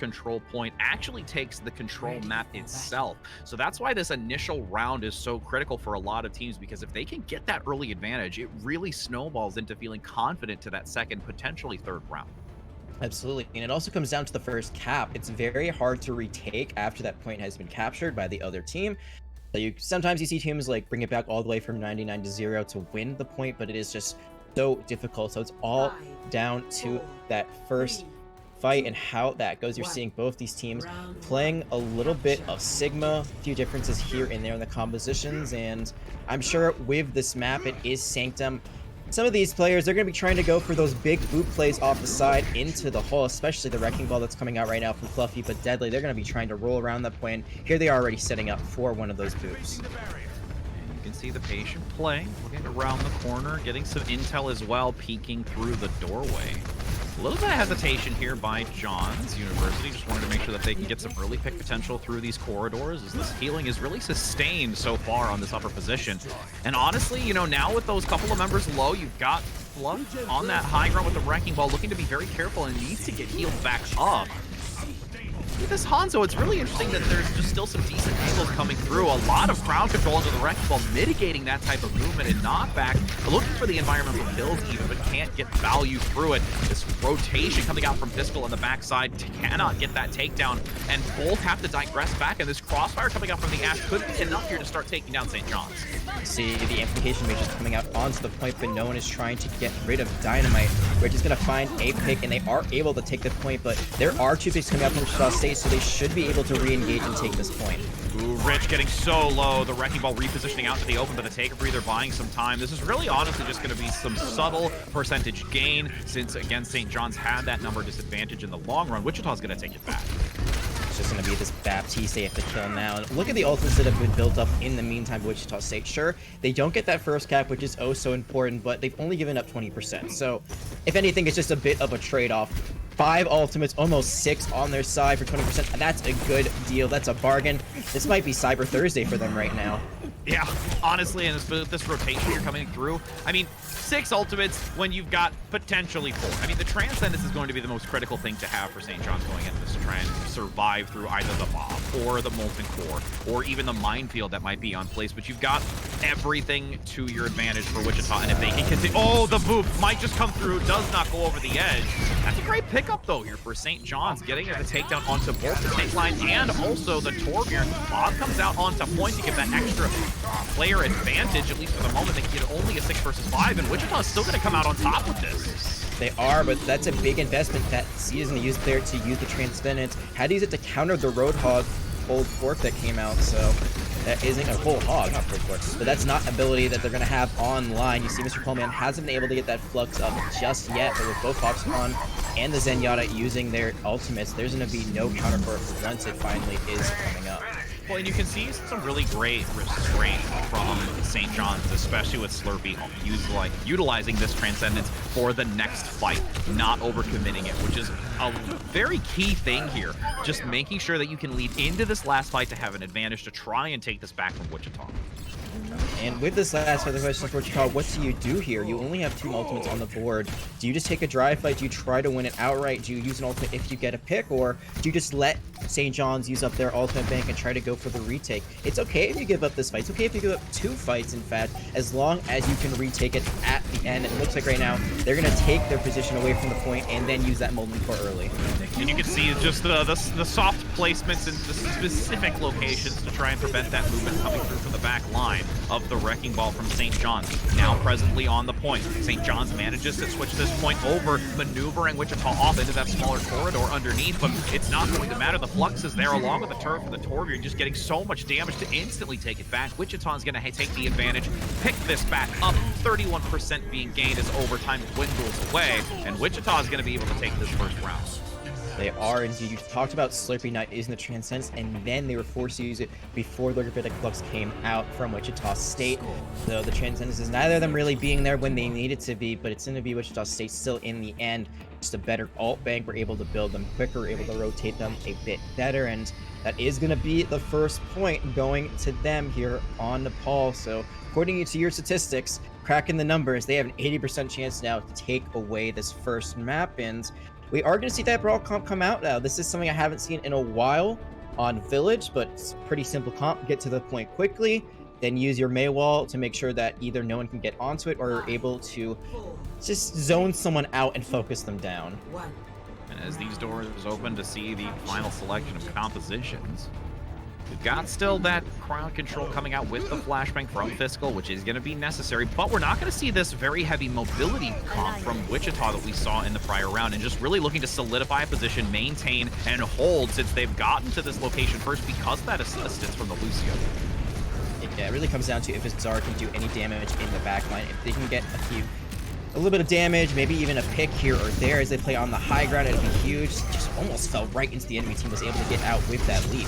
control point actually takes the control map itself. So that's why this initial round is so critical for a lot of teams, because if they can get that early advantage, it really snowballs into feeling confident to that second, potentially third round. Absolutely. And it also comes down to the first cap. It's very hard to retake after that point has been captured by the other team. So sometimes you see teams like bring it back all the way from 99 to 0 to win the point, but it is just so difficult. So it's all down to that first fight and how that goes. You're seeing both these teams playing a little bit of Sigma, a few differences here and there in the compositions, and I'm sure with this map, it is Sanctum. Some of these players, they're going to be trying to go for those big boot plays off the side into the hole, especially the Wrecking Ball that's coming out right now from Fluffy, but Deadly, they're going to be trying to roll around that point. Here they are already setting up for one of those boots. You can see the patient play, looking around the corner, getting some intel as well, peeking through the doorway. A little bit of hesitation here by Johns University. Just wanted to make sure that they can get some early pick potential through these corridors, as this healing is really sustained so far on this upper position. And honestly, you know, now with those couple of members low, you've got Fluff on that high ground with the Wrecking Ball, looking to be very careful and needs to get healed back up. With this Hanzo, it's really interesting that there's just still some decent angles coming through. A lot of crowd control into the Wrecking Ball, mitigating that type of movement and knockback. Looking for the environmental kills even, but can't get value through it. This rotation coming out from Pistol on the backside cannot get that takedown, and both have to digress back, and this crossfire coming out from the Ash could be enough here to start taking down St. John's. See the amplification mages coming out onto the point, but no one is trying to get rid of Dynamite. We're just going to find a pick, and they are able to take the point, but there are two picks coming out from Wichita State, so they should be able to re-engage and take this point. Ooh, Rich getting so low. The Wrecking Ball repositioning out to the open, but the take a breather buying some time. This is really honestly just going to be some subtle percentage gain, since again St. John's had that number disadvantage in the long run. Wichita's going to take it back. It's just going to be this Baptiste they have to kill now. And look at the ultimates that have been built up in the meantime by Wichita State. Sure, they don't get that first cap, which is oh so important, but they've only given up 20%. So, if anything, it's just a bit of a trade-off. 5 ultimates, almost 6 on their side for 20%. That's a good deal. That's a bargain. This might be Cyber Thursday for them right now. Yeah, honestly, and this rotation you're coming through, I mean, 6 ultimates when you've got potentially 4. I mean, the Transcendence is going to be the most critical thing to have for St. John's going into this, to try and survive through either the Bomb or the Molten Core or even the Minefield that might be on place. But you've got everything to your advantage for Wichita, and if they can continue... Oh, the boop might just come through, does not go over the edge. That's a great pickup, though, here for St. John's, getting the takedown onto both the tank line and also the Torbjorn. Bob comes out onto point to give that extra player advantage, at least for the moment. They get only a 6 versus 5, and Wichita is still going to come out on top with this. They are, but that's a big investment that C is going to use there to use the Transcendence. Had to use it to counter the Roadhog old fork that came out, so that isn't a whole hog, not full fork, but that's not ability that they're going to have online. You see Mr. Coleman hasn't been able to get that Flux up just yet, but with both Foxconn and the Zenyatta using their ultimates, there's going to be no counter for it once it finally is coming up. Well, and you can see some really great restraint from St. John's, especially with Slurpee utilizing this Transcendence for the next fight, not overcommitting it, which is a very key thing here. Just making sure that you can lead into this last fight to have an advantage to try and take this back from Wichita. And with this last fight, the question for Wichita, what do you do here? You only have 2 ultimates on the board. Do you just take a dry fight? Do you try to win it outright? Do you use an ultimate if you get a pick? Or do you just let St. John's use up their ultimate bank and try to go for the retake? It's okay if you give up this fight. It's okay if you give up 2 fights, in fact, as long as you can retake it at the end. It looks like right now they're going to take their position away from the point and then use that Molten Core early. And you can see just the soft placements in the specific locations to try and prevent that movement coming through from the back line of the Wrecking Ball from St. John's. Now presently on the point. St. John's manages to switch this point over, maneuvering Wichita off into that smaller corridor underneath, but it's not going to matter. The Flux is there along with the turf and the Torbjorn, just getting so much damage to instantly take it back. Wichita's going to take the advantage, pick this back up, 31% being gained as overtime dwindles away, and Wichita is going to be able to take this first round. They are indeed. You talked about Slurpee Knight using the Transcendence, and then they were forced to use it before the Liquid Flux came out from Wichita State. So the Transcendence is neither of them really being there when they needed to be, but it's going to be Wichita State still in the end. Just a better alt bank. We're able to build them quicker, we're able to rotate them a bit better, and that is going to be the first point going to them here on Nepal. So according to your statistics, cracking the numbers, they have an 80% chance now to take away this first map, and we are going to see that brawl comp come out now. This is something I haven't seen in a while on Village, but it's pretty simple comp. Get to the point quickly, then use your Mei wall to make sure that either no one can get onto it or you're able to just zone someone out and focus them down. And as these doors open to see the final selection of compositions, we've got still that crowd control coming out with the flashbang from Fiscal, which is going to be necessary, but we're not going to see this very heavy mobility comp from Wichita that we saw in the prior round, and just really looking to solidify a position, maintain, and hold since they've gotten to this location first because of that assistance from the Lucio. Yeah, it really comes down to if Bizarre can do any damage in the backline. If they can get a little bit of damage, maybe even a pick here or there as they play on the high ground, it'd be huge. Just almost fell right into the enemy team, was able to get out with that leap.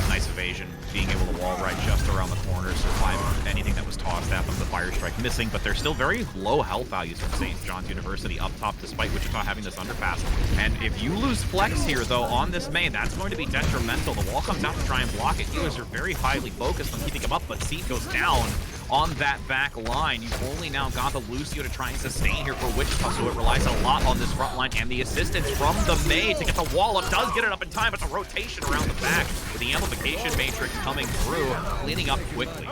Nice evasion, being able to wall right just around the corner, surviving anything that was tossed at them. The fire strike missing, but they're still very low health values from St. John's University up top, despite Wichita having this underpass. And if you lose flex here, though, on this main, that's going to be detrimental. The wall comes out to try and block it. Healers are very highly focused on keeping him up, but Seed goes down on that back line. You've only now got the Lucio to try and sustain here for Wichita, so it relies a lot on this front line and the assistance from the Mei to get the wall up. Does get it up in time, but the rotation around the back with the amplification matrix coming through, cleaning up quickly.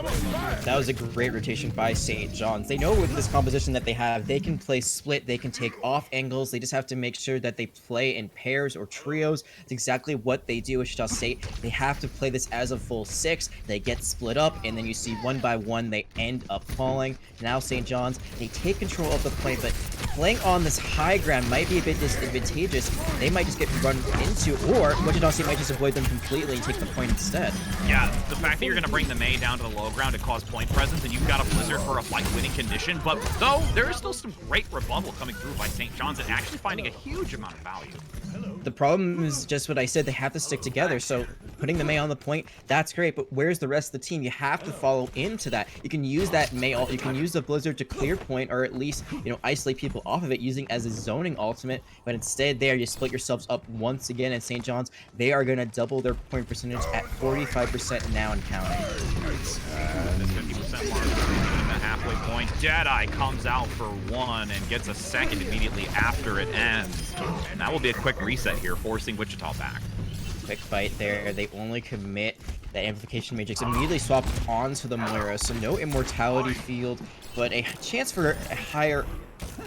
That was a great rotation by St. John's. They know with this composition that they have, they can play split, they can take off angles, they just have to make sure that they play in pairs or trios. It's exactly what they do. Wichita State, they have to play this as a full 6, they get split up, and then you see one by one they end up falling. Now St. John's, they take control of the point, but playing on this high ground might be a bit disadvantageous. They might just get run into, or Wichita State might just avoid them completely and take the point instead. Yeah, the fact that you're going to bring the Mei down to the low ground to cause point presence, and you've got a Blizzard for a fight-winning condition, but though there is still some great rebuttal coming through by St. John's and actually finding a huge amount of value. The problem is just what I said, they have to stick together, so putting the Mei on the point, that's great, but where's the rest of the team? You have to follow into that. You can use that Mei ult, you can use the Blizzard to clear point, or at least, you know, isolate people off of it using as a zoning ultimate, but instead there, you split yourselves up once again, and St. John's, they are going to double their point percentage at 45% now and counting. This 50% mark, the halfway point. Deadeye comes out for one and gets a second immediately after it ends. And that will be a quick reset here, forcing Wichita back. Quick fight there. They only commit that amplification matrix, immediately swapped onto the Moira, so no immortality field, but a chance for a higher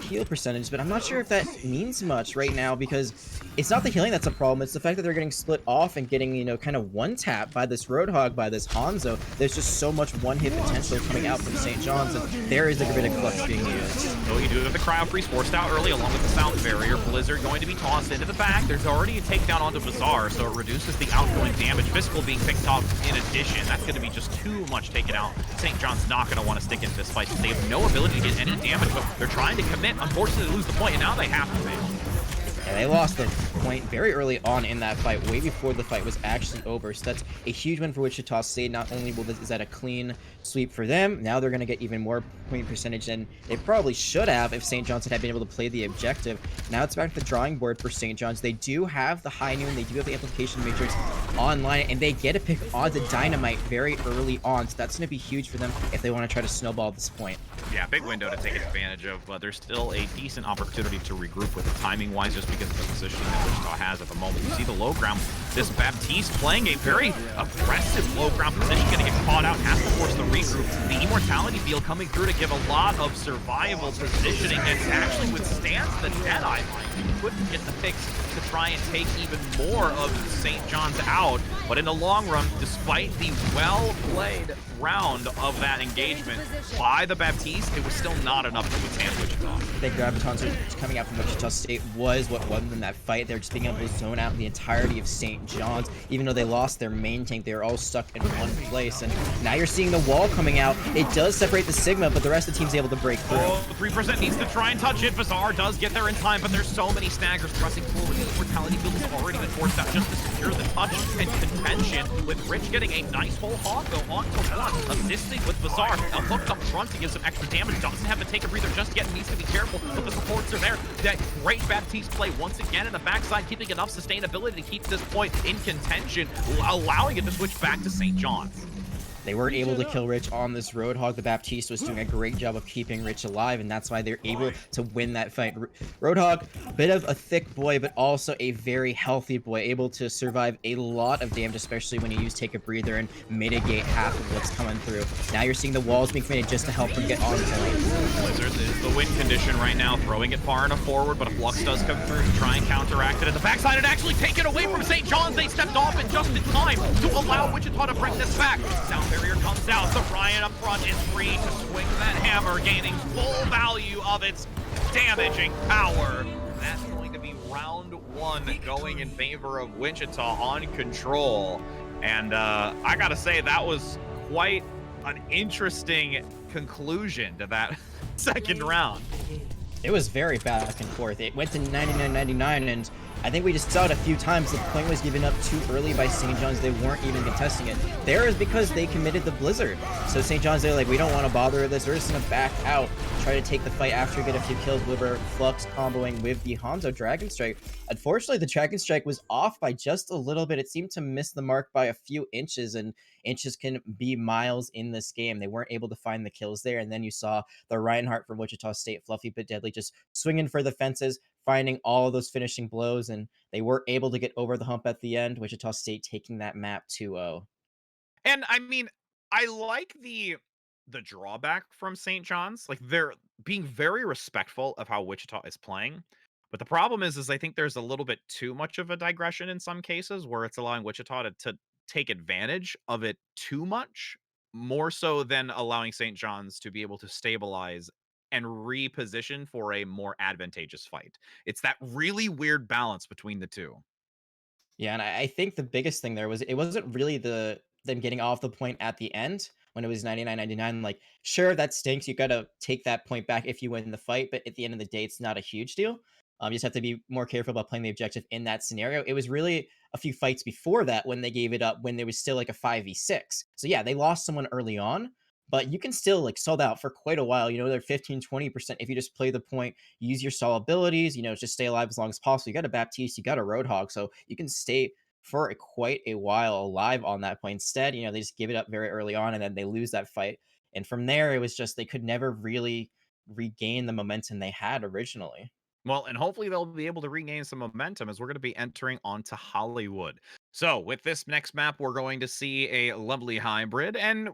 heal percentage, but I'm not sure if that means much right now because it's not the healing that's a problem, it's the fact that they're getting split off and getting, you know, kind of one-tap by this Roadhog, by this Hanzo. There's just so much one-hit potential coming out from St. John's, and there is a bit of clutch being used. So you do have the cryo freeze forced out early along with the sound barrier. Blizzard going to be tossed into the back. There's already a takedown onto Bizarre, so it reduces the outgoing damage. Fiscal being picked off in addition. That's going to be just too much taken out. St. John's not going to want to stick into this fight. They have no ability to get any damage, but they're trying to commit. Unfortunately, they lose the point, and now they have to fail. And they lost the point very early on in that fight, way before the fight was actually over. So that's a huge win for Wichita State. Not only is that a clean sweep for them, now they're going to get even more point percentage than they probably should have if St. John's had been able to play the objective. Now it's back to the drawing board for St. John's. They do have the high noon, they do have the amplification matrix online, and they get a pick on the dynamite very early on. So that's going to be huge for them if they want to try to snowball this point. Yeah, big window to take advantage of, but there's still a decent opportunity to regroup with timing-wise just because of the positioning that Wichita has at the moment. You see the low ground, this Baptiste playing a very aggressive low ground position, going to get caught out, has to force the regroup. The immortality field coming through to give a lot of survival positioning and actually withstands the Deadeye line. You couldn't get the picks to try and take even more of St. John's out, but in the long run, despite the well-played round of that engagement by the Baptiste, it was still not enough to withstand Wichita. The gravitons coming out from Wichita State was what won them that fight. They're just being able to zone out the entirety of St. John's. Even though they lost their main tank, they were all stuck in one place. And now you're seeing the wall coming out. It does separate the Sigma, but the rest of the team's able to break through. Oh, 3% needs to try and touch it. Bizarre does get there in time, but there's so many snaggers pressing forward. The mortality field has already been forced out just to secure the touch and contention, with Rich getting a nice whole hog though onto one, assisting with Bizarre. A hook up front to give some extra damage. Doesn't have to take a breather just yet. Needs to be careful, but the supports are there. That great Baptiste play once again in the backside, keeping enough sustainability to keep this point in contention, allowing it to switch back to St. John's. They weren't able to kill Rich on this Roadhog. The Baptiste was doing a great job of keeping Rich alive, and that's why they're able to win that fight. Roadhog, bit of a thick boy, but also a very healthy boy, able to survive a lot of damage, especially when you use Take a Breather and mitigate half of what's coming through. Now you're seeing the walls being created just to help them get on point. Blizzard is the win condition right now, throwing it far enough forward, but a Flux does come through to try and counteract it. At the backside, it actually taken away from St. John's. They stepped off in just in time to allow Wichita to bring this back. Sound barrier comes out, so Ryan up front is free to swing that hammer, gaining full value of its damaging power. That's going to be round 1 going in favor of Wichita on control. And I gotta say, that was quite an interesting conclusion to that second round. It was very back and forth. It went to 99-99, and I think we just saw it a few times. The point was given up too early by St. John's. They weren't even contesting it. There is because they committed the Blizzard. So St. John's, they're like, we don't want to bother with this. We're just going to back out, try to take the fight after we get a few kills. Blibber Flux comboing with the Hanzo Dragon Strike. Unfortunately, the Dragon Strike was off by just a little bit. It seemed to miss the mark by a few inches, and inches can be miles in this game. They weren't able to find the kills there, and then you saw the Reinhardt from Wichita State, Fluffy but Deadly, just swinging for the fences, finding all of those finishing blows, and they were able to get over the hump at the end. Wichita State taking that map 2-0. And I mean, I like the drawback from St. John's. Like, they're being very respectful of how Wichita is playing. But the problem is I think there's a little bit too much of a digression in some cases where it's allowing Wichita to take advantage of it too much, more so than allowing St. John's to be able to stabilize and reposition for a more advantageous fight. It's that really weird balance between the two. Yeah, and I think the biggest thing there was it wasn't really them getting off the point at the end when it was 99-99. Like, sure, that stinks. You got to take that point back if you win the fight, but at the end of the day, it's not a huge deal. You just have to be more careful about playing the objective in that scenario. It was really a few fights before that when they gave it up, when there was still like a 5v6. So yeah, they lost someone early on, but you can still like sold out for quite a while. They're 15-20% if you just play the point, use your stall abilities, just stay alive as long as possible. You got a Baptiste, you got a Roadhog, so you can stay for quite a while alive on that point. Instead, they just give it up very early on, and then they lose that fight. And from there, it was just they could never really regain the momentum they had originally. Well, and hopefully they'll be able to regain some momentum as we're going to be entering onto Hollywood. So with this next map, we're going to see a lovely hybrid, and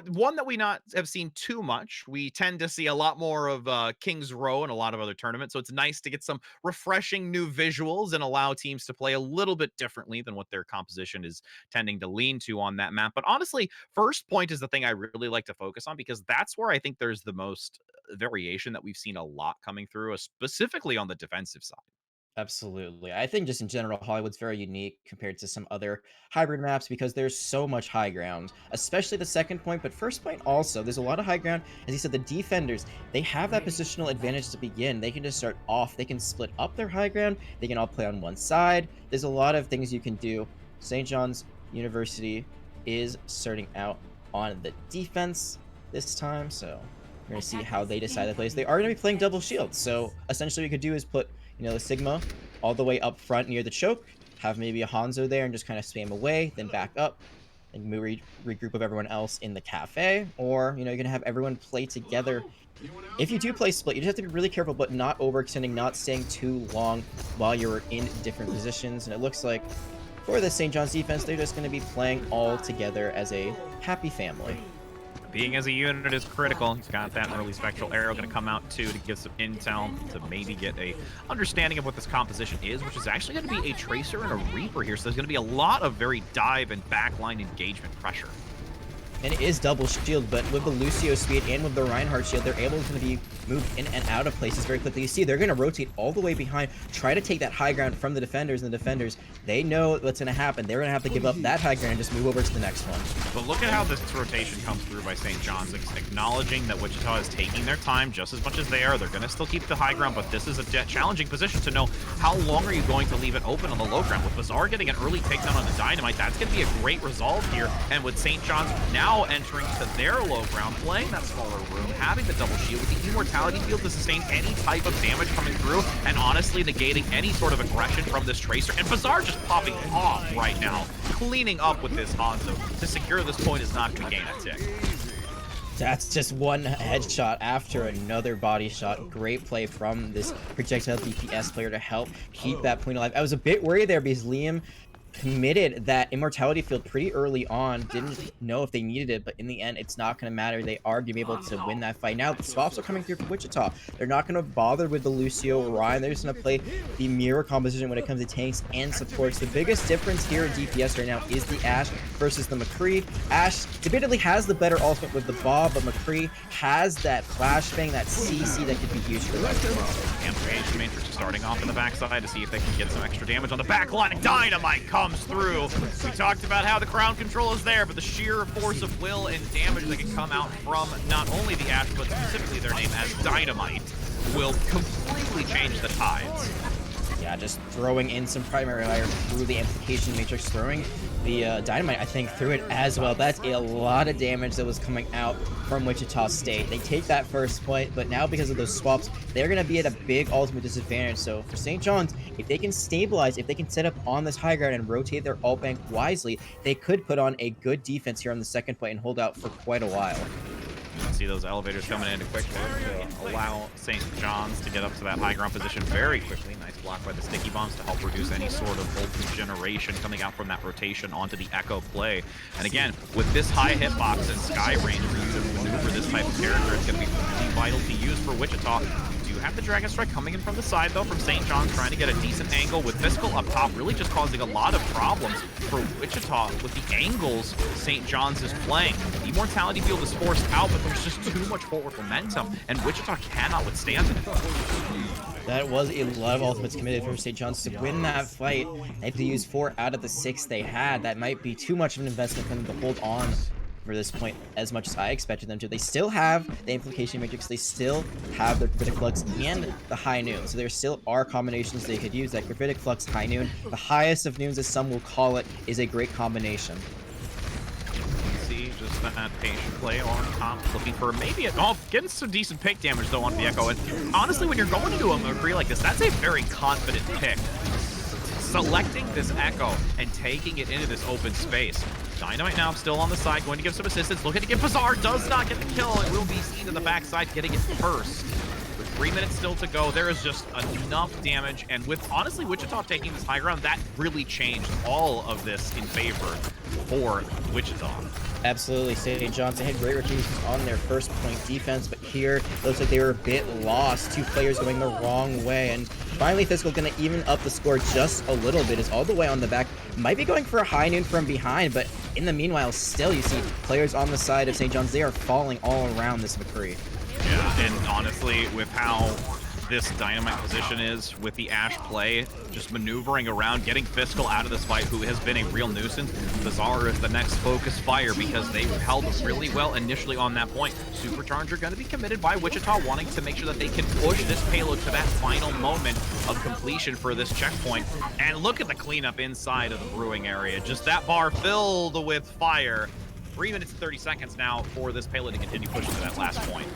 one that we not have seen too much. We tend to see a lot more of King's Row and a lot of other tournaments, so it's nice to get some refreshing new visuals and allow teams to play a little bit differently than what their composition is tending to lean to on that map. But honestly, first point is the thing I really like to focus on, because that's where I think there's the most variation that we've seen a lot coming through, specifically on the defensive side. Absolutely. I think just in general, Hollywood's very unique compared to some other hybrid maps because there's so much high ground, especially the second point, but first point also. There's a lot of high ground. As you said, the defenders, they have that positional advantage to begin. They can just start off. They can split up their high ground. They can all play on one side. There's a lot of things you can do. St. John's University is starting out on the defense this time, so we're going to see how they decide to play. They are going to be playing double shields, so essentially what you could do is put the Sigma all the way up front near the choke, have maybe a Hanzo there and just kind of spam away, then back up and regroup with everyone else in the cafe. Or, you're going to have everyone play together. If you do play split, you just have to be really careful, but not overextending, not staying too long while you're in different positions. And it looks like for the St. John's defense, they're just going to be playing all together as a happy family. Being as a unit is critical. He's got that early Spectral Arrow going to come out too to give some intel to maybe get a understanding of what this composition is, which is actually going to be a Tracer and a Reaper here. So there's going to be a lot of very dive and backline engagement pressure. And it is double shield, but with the Lucio speed and with the Reinhardt shield, they're able to be moved in and out of places very quickly. You see, they're going to rotate all the way behind, try to take that high ground from the defenders, and the defenders, they know what's going to happen. They're going to have to give up that high ground and just move over to the next one. But look at how this rotation comes through by St. John's, acknowledging that Wichita is taking their time just as much as they are. They're going to still keep the high ground, but this is a challenging position to know how long are you going to leave it open on the low ground. With Bazaar getting an early takedown on the Dynamite, that's going to be a great resolve here. And with St. John's now entering to their low ground, playing that smaller room, having the double shield with the immortality field to sustain any type of damage coming through, and honestly negating any sort of aggression from this Tracer. And Bazaar just popping off right now. cleaning up with this Hanzo to secure this point is not going to gain a tick. That's just one headshot after another body shot. Great play from this projectile DPS player to help keep that point alive. I was a bit worried there because Liam committed that immortality field pretty early on, didn't know if they needed it, but in the end it's not going to matter. They are going to be able to win that fight. Now the swaps are coming through for Wichita. They're not going to bother with the Lucio Ryan. They're just going to play the mirror composition when it comes to tanks and supports. The biggest difference here in DPS right now is the Ashe versus the McCree. Ashe debatably has the better ultimate with the Bob, but McCree has that flashbang, that CC that could be used for that as well. Amplification Matrix starting off in the backside to see if they can get some extra damage on the back line. Dynamite comes through. We talked about how the crown control is there, but the sheer force of will and damage that can come out from not only the Ashe, but specifically their name as Dynamite will completely change the tides. Yeah, just throwing in some primary fire through the amplification matrix, throwing the dynamite, I think, through it as well. That's a lot of damage that was coming out from Wichita State. They take that first point, but now because of those swaps, they're going to be at a big ultimate disadvantage. So for St. John's, if they can stabilize, if they can set up on this high ground and rotate their ult bank wisely, they could put on a good defense here on the second point and hold out for quite a while. You can see those elevators coming in quickly to allow St. John's to get up to that high ground position very quickly. Nice block by the sticky bombs to help reduce any sort of ultimate generation coming out from that rotation onto the Echo play. And again, with this high hitbox and sky range for you to maneuver this type of character, it's going to be really vital to use for Wichita. You have the Dragon Strike coming in from the side, though, from St. John's, trying to get a decent angle with Fiscal up top, really just causing a lot of problems for Wichita with the angles St. John's is playing. The Immortality field is forced out, but there's just too much forward momentum, and Wichita cannot withstand it. That was a lot of ultimates committed for St. John's to win that fight. They had to use 4 out of the 6 they had. That might be too much of an investment for them to hold on for this point as much as I expected them to. They still have the amplification matrix, they still have the gravitic flux and the high noon, so there still are combinations they could use. That gravitic flux high noon, the highest of noons as some will call it, is a great combination. See just that patient play on top, looking for maybe getting some decent pick damage though on the Echo. And honestly, when you're going into a McCree like this, that's a very confident pick. Selecting this Echo and taking it into this open space. Dynamite now still on the side, going to give some assistance, looking to get Bazaar, does not get the kill. It will be seen in the backside, getting it first. With 3 minutes still to go, there is just enough damage, and with honestly Wichita taking this high ground, that really changed all of this in favor for Wichita. Absolutely, St. John's had great rotations on their first point defense, but here it looks like they were a bit lost. 2 players going the wrong way, and finally Fiscal gonna even up the score just a little bit. Is all the way on the back, might be going for a high noon from behind, but in the meanwhile, still you see players on the side of St. John's. They are falling all around this McCree. Yeah, and honestly, with how this Dynamite position is, with the Ashe play, just maneuvering around, getting Fiscal out of this fight, who has been a real nuisance. Bazaar is the next focus fire because they held really well initially on that point. Supercharger going to be committed by Wichita, wanting to make sure that they can push this payload to that final moment of completion for this checkpoint. And look at the cleanup inside of the brewing area. Just that bar filled with fire. 3 minutes and 30 seconds now for this payload to continue pushing to that last point.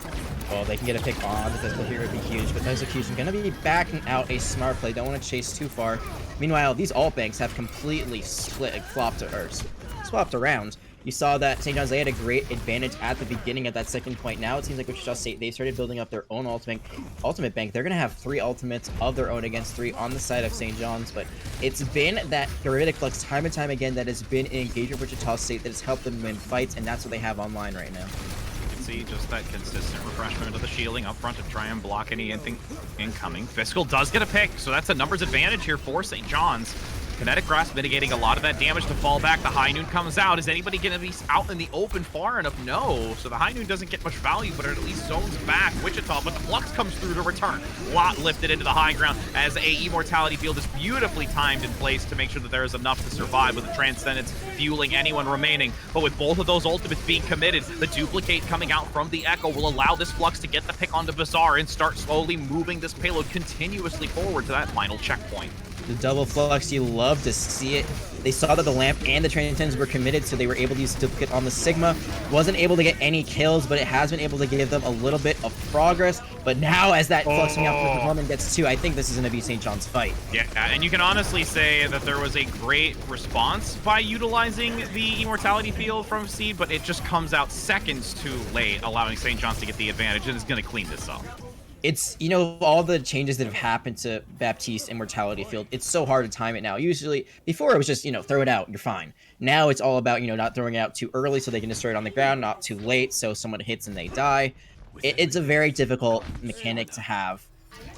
Well, they can get a pick on the Fiscal here, would be huge, but Execution going to be backing out a smart play. Don't want to chase too far. Meanwhile, these alt banks have completely split, swapped around. You saw that St. John's, they had a great advantage at the beginning of that second point. Now it seems like Wichita State, they started building up their own ultimate bank. They're going to have 3 ultimates of their own against 3 on the side of St. John's, but it's been that gravitic flux time and time again that has been an engagement for Wichita State that has helped them win fights, and that's what they have online right now. You can see just that consistent refreshment of the shielding up front to try and block anything incoming. Fiscal does get a pick, so that's a numbers advantage here for St. John's. Kinetic Grasp mitigating a lot of that damage to fall back. The High Noon comes out. Is anybody going to be out in the open far enough? No. So the High Noon doesn't get much value, but it at least zones back Wichita. But the Flux comes through to return. Lot lifted into the high ground as a Immortality field is beautifully timed in place to make sure that there is enough to survive with the Transcendence fueling anyone remaining. But with both of those ultimates being committed, the Duplicate coming out from the Echo will allow this Flux to get the pick onto Bazaar and start slowly moving this payload continuously forward to that final checkpoint. The double flux, you love to see it. They saw that the lamp and the transcendence were committed, so they were able to use duplicate on the Sigma. Wasn't able to get any kills, but it has been able to give them a little bit of progress. But now, as that fluxing out from Norman gets 2, I think this is going to be St. John's fight. Yeah, and you can honestly say that there was a great response by utilizing the immortality field from Seed, but it just comes out seconds too late, allowing St. John's to get the advantage, and is going to clean this up. It's, you know, all the changes that have happened to Baptiste Immortality Field, it's so hard to time it now. Usually, before it was just, you know, throw it out, you're fine. Now it's all about, you know, not throwing it out too early so they can destroy it on the ground, not too late so someone hits and they die. It's a very difficult mechanic to have.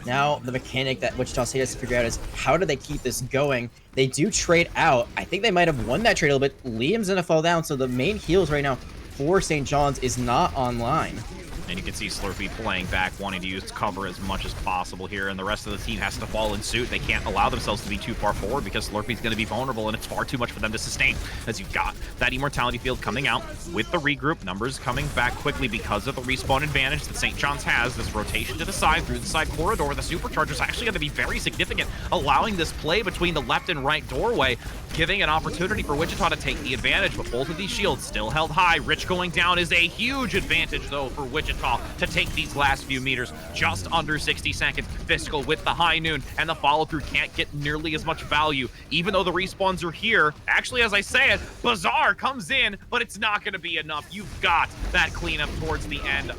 Now, the mechanic that Wichita State has to figure out is how do they keep this going? They do trade out. I think they might have won that trade a little bit. Liam's going to fall down, so the main heals right now for St. John's is not online. And you can see Slurpee playing back, wanting to use cover as much as possible here, and the rest of the team has to fall in suit. They can't allow themselves to be too far forward because Slurpee's going to be vulnerable, and it's far too much for them to sustain, as you've got that Immortality Field coming out with the regroup. Numbers coming back quickly because of the respawn advantage that St. John's has. This rotation to the side, through the side corridor, the Supercharger's actually going to be very significant, allowing this play between the left and right doorway, giving an opportunity for Wichita to take the advantage, but both of these shields still held high. Rich going down is a huge advantage, though, for Wichita to take these last few meters. Just under 60 seconds. Fiscal with the high noon, and the follow-through can't get nearly as much value, even though the respawns are here. Actually, as I say it, Bazaar comes in, but it's not going to be enough. You've got that cleanup towards the end.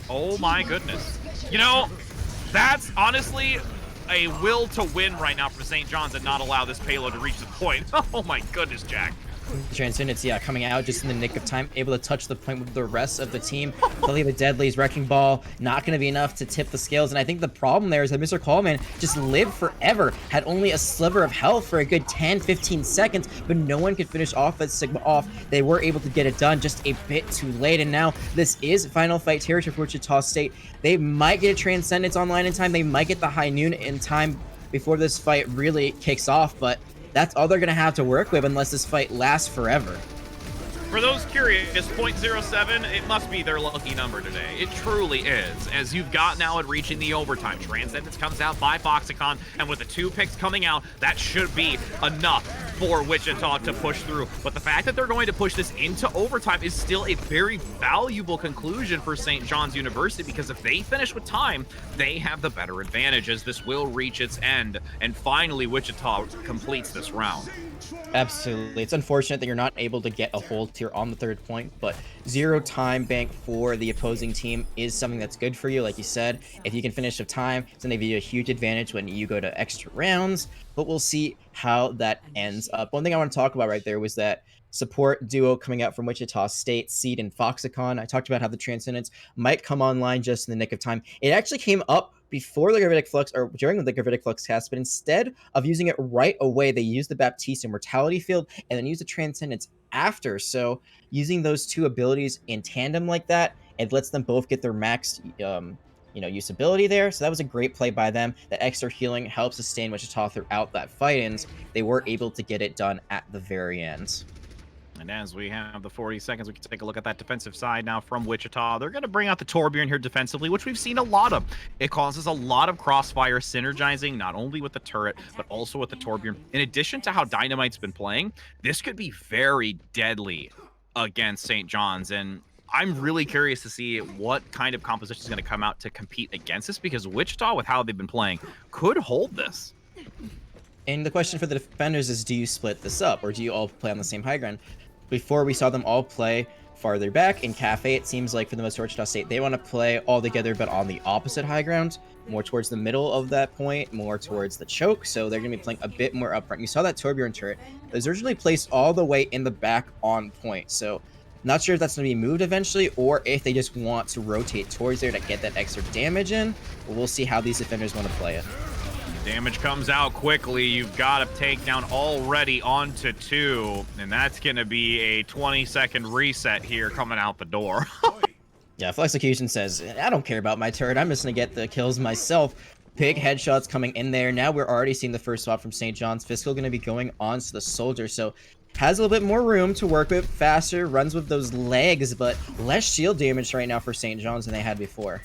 Oh my goodness. You know, that's honestly a will to win right now for St. John's and not allow this payload to reach the point. Oh my goodness, Jack. Transcendence, yeah, coming out just in the nick of time, able to touch the point with the rest of the team. Believe the Deadly's Wrecking Ball, not going to be enough to tip the scales, and I think the problem there is that Mr. Coleman just lived forever, had only a sliver of health for a good 10-15 seconds, but no one could finish off that Sigma off. They were able to get it done just a bit too late, and now this is final fight territory for Wichita State. They might get a Transcendence online in time, they might get the High Noon in time before this fight really kicks off, but that's all they're going to have to work with unless this fight lasts forever. For those curious, 0.07, it must be their lucky number today. It truly is, as you've got now at reaching the overtime. Transcendence comes out by Foxicon, and with the 2 picks coming out, that should be enough for Wichita to push through. But the fact that they're going to push this into overtime is still a very valuable conclusion for St. John's University, because if they finish with time, they have the better advantage, as this will reach its end, and finally Wichita completes this round. Absolutely. It's unfortunate that you're not able to get a hold here on the 3rd point, but 0 time bank for the opposing team is something that's good for you. Like you said, if you can finish with time, it's going to give you a huge advantage when you go to extra rounds, but we'll see how that ends up. One thing I want to talk about right there was that support duo coming out from Wichita State, Seed and Foxicon. I talked about how the Transcendence might come online just in the nick of time. It actually came up before the Gravitic Flux, or during the Gravitic Flux cast, but instead of using it right away, they used the Baptiste Immortality Field and then used the Transcendence after. So using those 2 abilities in tandem like that, it lets them both get their max usability there. So that was a great play by them. That extra healing helps sustain Wichita throughout that fight, and they were able to get it done at the very end. And as we have the 40 seconds, we can take a look at that defensive side now from Wichita. They're going to bring out the Torbjorn here defensively, which we've seen a lot of. It causes a lot of crossfire synergizing, not only with the turret, but also with the Torbjorn. In addition to how Dynamite's been playing, this could be very deadly against St. John's. And I'm really curious to see what kind of composition is going to come out to compete against this, because Wichita, with how they've been playing, could hold this. And the question for the defenders is, do you split this up, or do you all play on the same high ground? Before, we saw them all play farther back. In Cafe, it seems like for the most part, Wichita State, they want to play all together, but on the opposite high ground, more towards the middle of that point, more towards the choke. So they're going to be playing a bit more upfront. You saw that Torbjorn turret. It was originally placed all the way in the back on point. So not sure if that's going to be moved eventually, or if they just want to rotate towards there to get that extra damage in. But we'll see how these defenders want to play it. Damage comes out quickly. You've got a takedown already onto 2, and that's going to be a 20-second reset here coming out the door. Yeah, Flexecution says, I don't care about my turret. I'm just going to get the kills myself. Big headshots coming in there. Now we're already seeing the first swap from St. John's. Fiscal going to be going on to the Soldier, so has a little bit more room to work with. Faster, runs with those legs, but less shield damage right now for St. John's than they had before.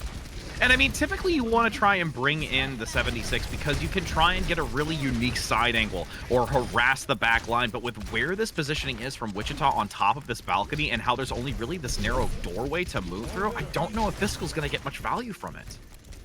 And I mean, typically you want to try and bring in the 76 because you can try and get a really unique side angle or harass the back line. But with where this positioning is from Wichita on top of this balcony and how there's only really this narrow doorway to move through, I don't know if Fiscal's going to get much value from it.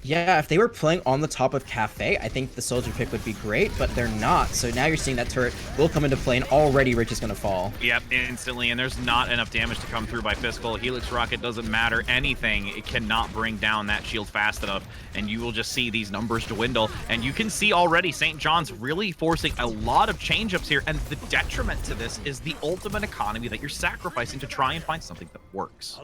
Yeah, if they were playing on the top of Cafe, I think the soldier pick would be great, but they're not. So now you're seeing that turret will come into play, and already Rich is going to fall. Yep, instantly, and there's not enough damage to come through by Fiscal. Helix Rocket doesn't matter anything. It cannot bring down that shield fast enough, and you will just see these numbers dwindle. And you can see already St. John's really forcing a lot of change-ups here, and the detriment to this is the ultimate economy that you're sacrificing to try and find something that works.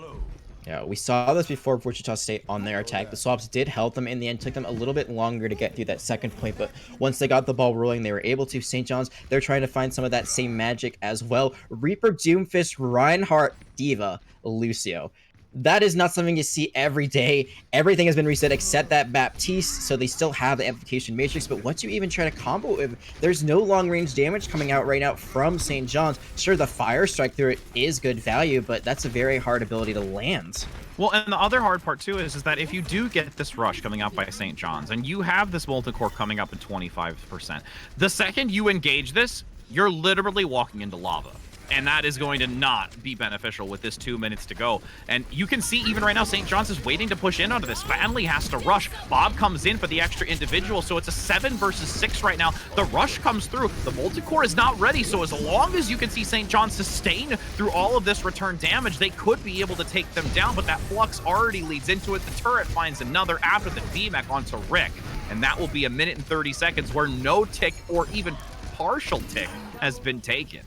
Yeah, we saw this before Wichita State on their attack. The swaps did help them in the end. Took them a little bit longer to get through that second point, but once they got the ball rolling, they were able to. St. John's, they're trying to find some of that same magic as well. Reaper, Doomfist, Reinhardt, Diva, Lucio. That is not something you see every day. Everything has been reset except that Baptiste, so they still have the amplification matrix, but what do you even try to combo with? There's no long-range damage coming out right now from St. John's. Sure, the Fire Strike through it is good value, but that's a very hard ability to land. Well, and the other hard part, too, is that if you do get this rush coming out by St. John's, and you have this Molten Core coming up at 25%, the second you engage this, you're literally walking into lava. And that is going to not be beneficial with this 2 minutes to go. And you can see even right now, St. John's is waiting to push in onto this. Family has to rush. Bob comes in for the extra individual, so it's a 7 versus 6 right now. The rush comes through. The multi-core is not ready, so as long as you can see St. John's sustain through all of this return damage, they could be able to take them down, but that flux already leads into it. The turret finds another after the VMAC onto Rick, and that will be 1 minute and 30 seconds where no tick or even partial tick has been taken.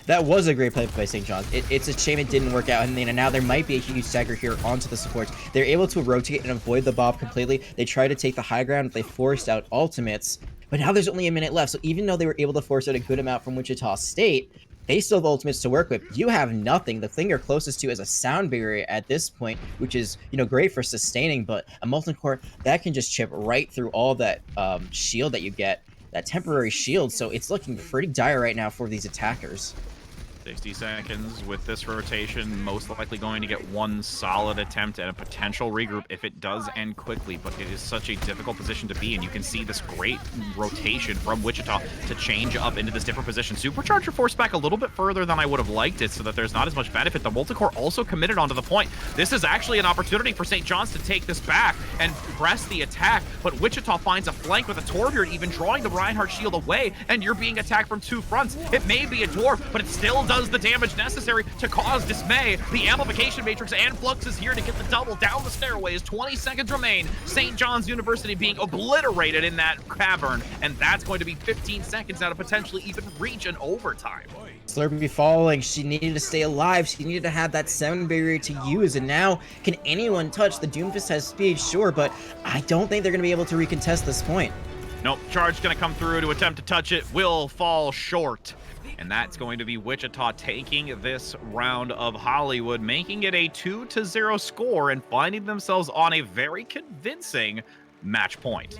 That was a great play by St. John's. It's a shame it didn't work out, and now there might be a huge stagger here onto the supports. They're able to rotate and avoid the Bob completely. They try to take the high ground. They forced out ultimates, but now there's only a minute left. So even though they were able to force out a good amount from Wichita State, they still have ultimates to work with. You have nothing. The thing you're closest to is a sound barrier at this point, which is, great for sustaining, but a Molten Core, that can just chip right through all that shield that you get, that temporary shield. So it's looking pretty dire right now for these attackers. 60 seconds with this rotation, most likely going to get one solid attempt at a potential regroup if it does end quickly, but it is such a difficult position to be in. You can see this great rotation from Wichita to change up into this different position. Supercharger forced back a little bit further than I would have liked it so that there's not as much benefit. The Multicore also committed onto the point. This is actually an opportunity for St. John's to take this back and press the attack, but Wichita finds a flank with a Torbjorn even drawing the Reinhardt shield away, and you're being attacked from two fronts. It may be a dwarf, but it still does the damage necessary to cause dismay. The amplification matrix and Flux is here to get the double down the stairways. 20 seconds remain. St. John's University being obliterated in that cavern, and that's going to be 15 seconds now to potentially even reach an overtime. Slurpee falling. She needed to stay alive. She needed to have that sound barrier to use, and now can anyone touch? The Doomfist has speed, sure, but I don't think they're going to be able to recontest this point. Nope, charge going to come through to attempt to touch it, will fall short. And that's going to be Wichita taking this round of Hollywood, making it a 2-0 score and finding themselves on a very convincing match point.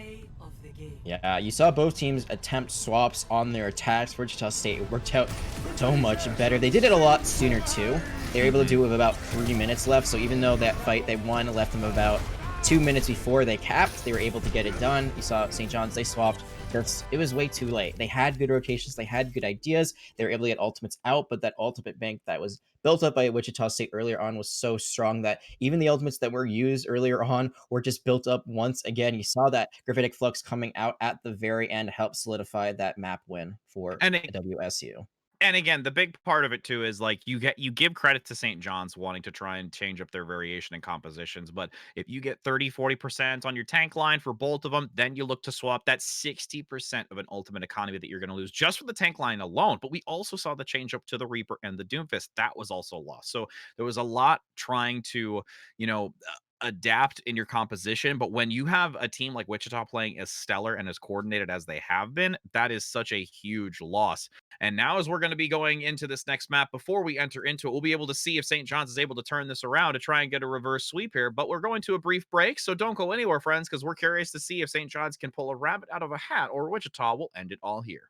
Yeah, you saw both teams attempt swaps on their attacks. Wichita State worked out so much better. They did it a lot sooner, too. They were able to do it with about 3 minutes left, so even though that fight they won left them about 2 minutes before they capped, they were able to get it done. You saw St. John's, they swapped. It was way too late. They had good rotations. They had good ideas. They were able to get ultimates out, but that ultimate bank that was built up by Wichita State earlier on was so strong that even the ultimates that were used earlier on were just built up once again. You saw that Gravitic Flux coming out at the very end help solidify that map win for WSU. And again, the big part of it too is like you give credit to St. John's wanting to try and change up their variation and compositions, but if you get 30-40% on your tank line for both of them, then you look to swap. That's 60% of an ultimate economy that you're going to lose just for the tank line alone. But we also saw the change up to the Reaper and the Doomfist. That was also lost. So there was a lot trying to, adapt in your composition, but when you have a team like Wichita playing as stellar and as coordinated as they have been, that is such a huge loss. And now as we're going to be going into this next map, before we enter into it, we'll be able to see if St. John's is able to turn this around to try and get a reverse sweep here, but we're going to a brief break, so don't go anywhere, friends, because we're curious to see if St. John's can pull a rabbit out of a hat or Wichita will end it all here.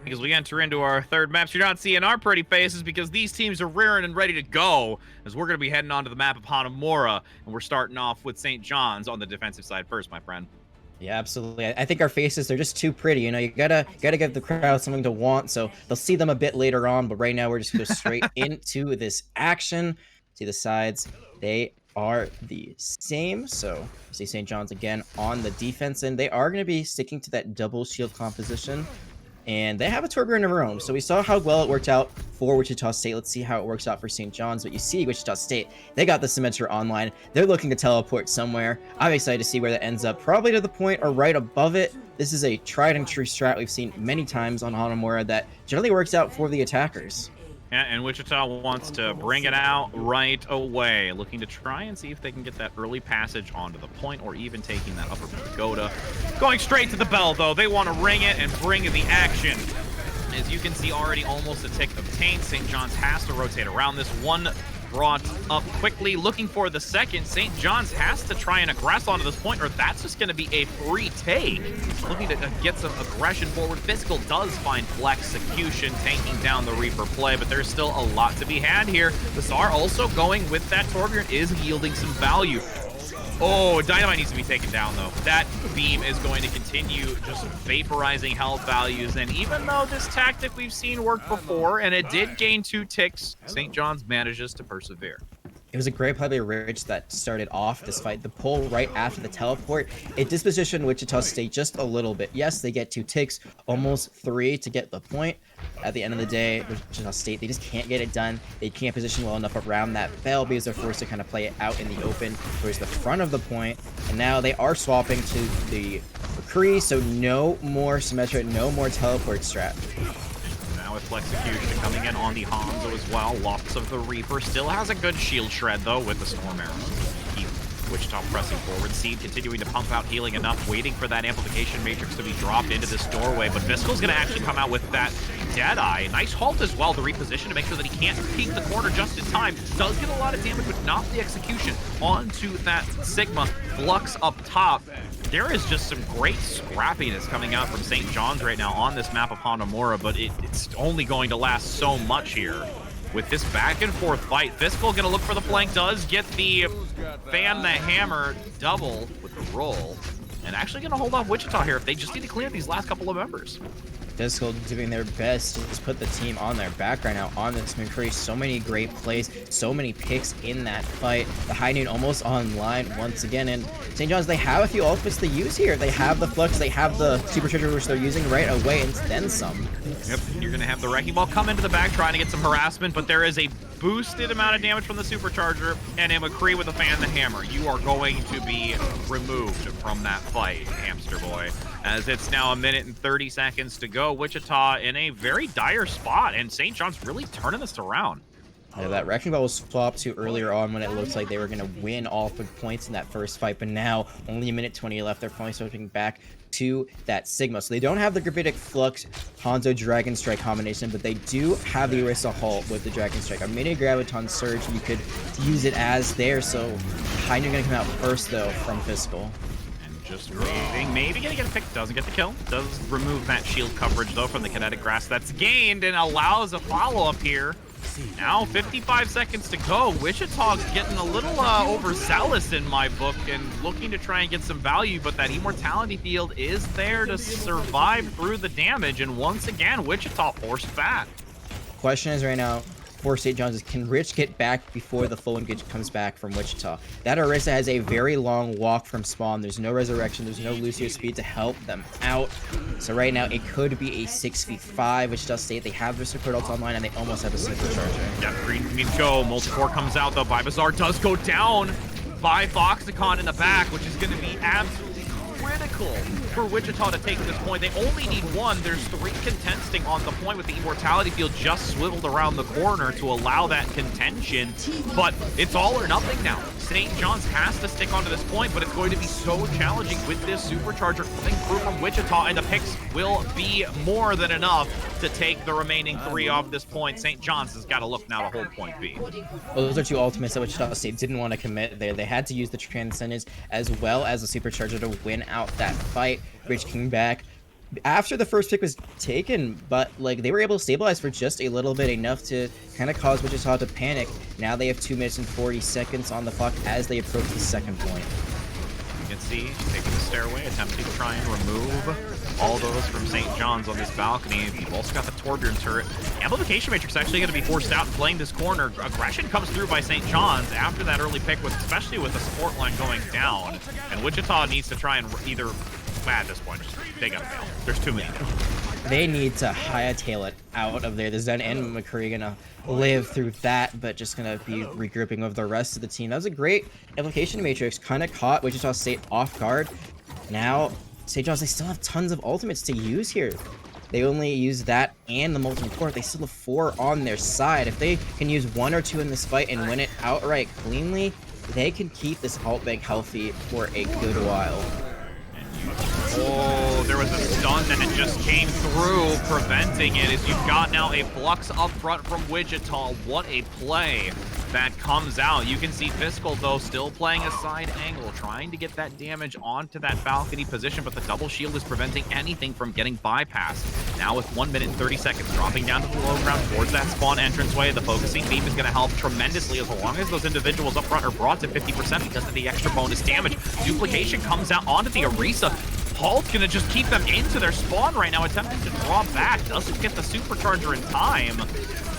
Because we enter into our third maps, you're not seeing our pretty faces because these teams are rearing and ready to go, as we're going to be heading onto the map of Hanamura, and we're starting off with St. John's on the defensive side first, my friend. Yeah, absolutely. I think our faces, they're just too pretty. You know, you gotta give the crowd something to want, so they'll see them a bit later on, but right now we're just going to go straight into this action. See the sides, they are the same. So you see St. John's again on the defense, and they are going to be sticking to that double shield composition. And they have a Torbjorn of their own. So we saw how well it worked out for Wichita State. Let's see how it works out for St. John's. But you see Wichita State, they got the Symmetra online. They're looking to teleport somewhere. I'm excited to see where that ends up. Probably to the point or right above it. This is a tried and true strat we've seen many times on Hanamura that generally works out for the attackers. Yeah, and Wichita wants to bring it out right away, looking to try and see if they can get that early passage onto the point or even taking that upper pagoda. Going straight to the bell, though. They want to ring it and bring the action. As you can see, already almost a tick obtained. St. John's has to rotate around this one. Brought up quickly, looking for the second. St. John's has to try and aggress onto this point, or that's just going to be a free take. Looking to get some aggression forward. Physical does find Flexecution, taking down the Reaper play, but there's still a lot to be had here. The Tsar also going with that Torbjorn is yielding some value. Oh, Dynamite needs to be taken down, though. That beam is going to continue just vaporizing health values, and even though this tactic we've seen work before, and it did gain 2 ticks, St. John's manages to persevere. It was a great play by Rich that started off this fight. The pull right after the teleport, it dispositioned Wichita State just a little bit. Yes, they get 2 ticks, almost 3 to get the point. At the end of the day, Wichita State, they just can't get it done. They can't position well enough around that bell because they're forced to kind of play it out in the open towards the front of the point. And now they are swapping to the McCree, so no more Symmetra, no more teleport strat. With Flexecution coming in on the Hanzo as well. Lots of the Reaper. Still has a good shield shred, though, with the Storm Arrows. Keep Wichita pressing forward. Seed continuing to pump out healing enough, waiting for that amplification matrix to be dropped into this doorway. But Viscal's going to actually come out with that Deadeye. Nice halt as well to reposition to make sure that he can't peek the corner just in time. Does get a lot of damage, but not the execution onto that Sigma. Flux up top. There is just some great scrappiness coming out from St. John's right now on this map of Hanamura, but it's only going to last so much here. With this back and forth fight, Fiscal gonna look for the flank, does get the fan the hammer double with the roll, and actually gonna hold off Wichita here if they just need to clear these last couple of members. Fiscal doing their best to just put the team on their back right now on this McCree. So many great plays, so many picks in that fight. The High Noon almost online once again, and St. John's, they have a few ultimates to use here. They have the Flux, they have the Supercharger, which they're using right away, and then some. Yep, you're gonna have the Wrecking Ball come into the back trying to get some harassment, but there is a boosted amount of damage from the Supercharger, and a McCree with a fan the hammer. You are going to be removed from that fight, Hamster Boy. As it's now 1 minute and 30 seconds to go. Wichita in a very dire spot, and St. John's really turning this around. Yeah, that Wrecking Ball was swapped to earlier on when it looked like they were going to win all 3 points in that first fight, but now only 1 minute 20 left. They're finally switching back to that Sigma. So they don't have the Gravitic Flux Hanzo Dragon Strike combination, but they do have the Orisa Halt with the Dragon Strike. A mini Graviton Surge, you could use it as there, so High Noon going to come out first, though, from Fiscal. Just waiting, maybe gonna get a pick, doesn't get the kill. Does remove that shield coverage though from the kinetic grass that's gained and allows a follow-up here. Now 55 seconds to go. Wichita's getting a little overzealous in my book and looking to try and get some value, but that Immortality Field is there to survive through the damage, and once again, Wichita forced back. Question is right now, for St. John's, is can Rich get back before the full engage comes back from Wichita? That Orisa has a very long walk from spawn. There's no resurrection. There's no Lucio speed to help them out. So right now, it could be a 6v5, Wichita State. They have their support ults online, and they almost have a Supercharger. Yeah, green needs to go. Multicore comes out, though. Bibazar does go down by Foxicon in the back, which is going to be absolutely critical for Wichita to take this point. They only need 1. There's 3 contesting on the point with the Immortality Field just swiveled around the corner to allow that contention. But it's all or nothing now. St. John's has to stick onto this point, but it's going to be so challenging with this Supercharger coming through from Wichita, and the picks will be more than enough to take the remaining 3 off this point. St. John's has got to look now to hold point B. Well, those are 2 ultimates that Wichita State didn't want to commit there. They had to use the Transcendence as well as the Supercharger to win out that fight. Rich King back. after the first pick was taken, but like they were able to stabilize for just a little bit, enough to kind of cause Wichita to panic. Now they have 2 minutes and 40 seconds on the clock as they approach the second point. You can see taking the stairway, attempting to try and remove all those from St. John's on this balcony. You've also got the Torbjorn turret. Amplification Matrix actually going to be forced out and playing this corner. Aggression comes through by St. John's after that early pick, with especially with the support line going down. And Wichita needs to try and either, at this point, they gotta fail. There's too many down. They need to hightail it out of there. The Zen and McCree gonna live through that, but just gonna be regrouping with the rest of the team. That was a great Amplification Matrix, kind of caught Wichita State off guard. Now, St. John's, they still have tons of ultimates to use here. They only use that and the Molten Core. They still have 4 on their side. If they can use 1 or 2 in this fight and win it outright cleanly, they can keep this ult bank healthy for a good while. Oh, there was a stun and it just came through, preventing it, as you've got now a Flux up front from Wichita. What a play that comes out. You can see Fiscal, though, still playing a side angle, trying to get that damage onto that balcony position, but the double shield is preventing anything from getting bypassed. Now with 1 minute and 30 seconds, dropping down to the low ground towards that spawn entranceway, the focusing beam is going to help tremendously as long as those individuals up front are brought to 50% because of the extra bonus damage. Duplication comes out onto the Orisa. Paul's gonna just keep them into their spawn right now, attempting to draw back. Doesn't get the supercharger in time.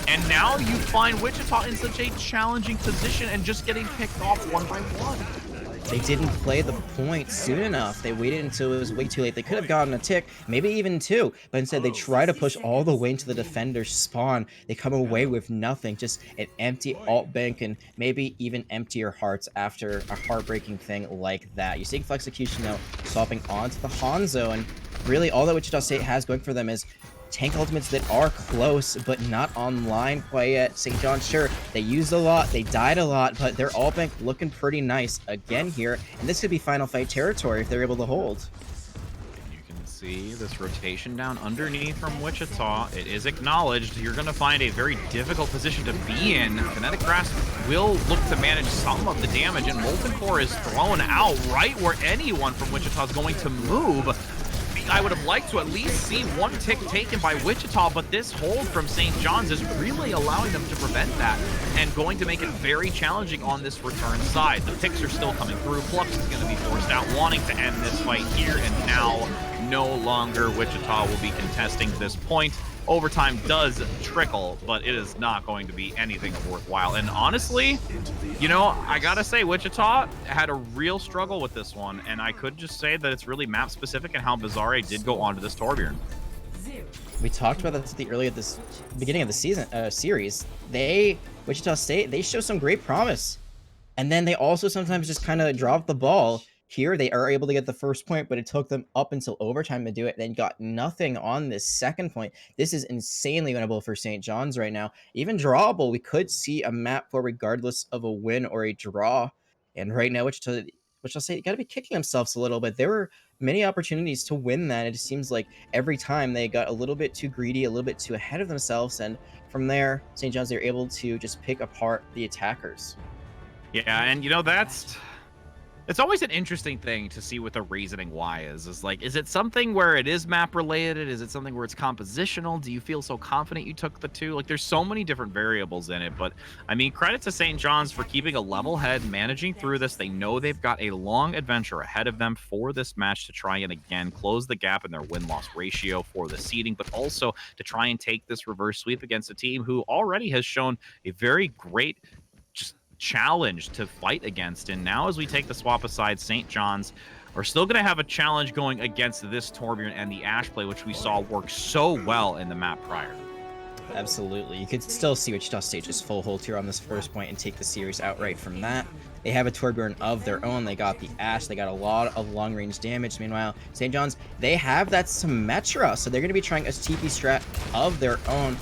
And now you find Wichita in such a challenging position and just getting picked off 1 by 1. They didn't play the point soon enough. They waited until it was way too late. They could have gotten a tick, maybe even 2, but instead they try to push all the way into the defender's spawn. They come away with nothing, just an empty alt bank and maybe even emptier hearts after a heartbreaking thing like that. You see Flexecution now swapping onto the Hanzo, and really all that Wichita State has going for them is tank ultimates that are close but not online quite yet. St. John, sure, they used a lot, they died a lot, but their alt bank looking pretty nice again here, and this could be final fight territory if they're able to hold. You can see this rotation down underneath from Wichita. It is acknowledged. You're going to find a very difficult position to be in. Kinetic Grasp will look to manage some of the damage, and Molten Core is thrown out right where anyone from Wichita is going to move. I would have liked to at least see 1 tick taken by Wichita, but this hold from St. John's is really allowing them to prevent that and going to make it very challenging on this return side. The picks are still coming through. Flux is going to be forced out, wanting to end this fight here, and now no longer Wichita will be contesting this point. Overtime does trickle, but it is not going to be anything worthwhile. And honestly, you know, I gotta say, Wichita had a real struggle with this one, and I could just say that it's really map specific and how Bizarre did go onto this Torbjorn. We talked about this at the beginning of the season series. Wichita State, they show some great promise, and then they also sometimes just kind of drop the ball. Here, they are able to get the first point, but it took them up until overtime to do it, then got nothing on this second point. This is insanely winnable for St. John's right now. Even drawable, we could see a map for regardless of a win or a draw. And right now, Wichita State got to be kicking themselves a little bit. There were many opportunities to win that. It seems like every time they got a little bit too greedy, a little bit too ahead of themselves. And from there, St. John's, they're able to just pick apart the attackers. Yeah, and you know, it's always an interesting thing to see what the reasoning why is like, is it something where it is map related? Is it something where it's compositional? Do you feel so confident you took the 2? Like, there's so many different variables in it, but I mean, credit to St. John's for keeping a level head, managing through this. They know they've got a long adventure ahead of them for this match to try and again close the gap in their win-loss ratio for the seeding, but also to try and take this reverse sweep against a team who already has shown a very great challenge to fight against. And now as we take the swap aside, St. John's are still going to have a challenge going against this Torbjorn and the Ash play, which we saw work so well in the map prior. Absolutely. You could still see Wichita State just full hold here on this first point and take the series outright from that. They have a Torbjorn of their own. They got the Ash. They got a lot of long-range damage. Meanwhile, St. John's, they have that Symmetra, so they're going to be trying a TP strat of their own.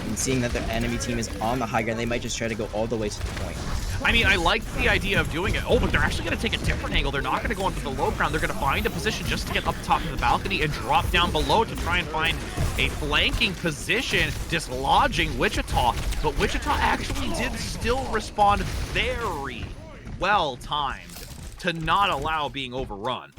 And seeing that their enemy team is on the high ground, they might just try to go all the way to the point. I mean, I like the idea of doing it. Oh, but they're actually going to take a different angle. They're not going to go into the low ground. They're going to find a position just to get up top of the balcony and drop down below to try and find a flanking position, dislodging Wichita. But Wichita actually did still respond very well timed to not allow being overrun.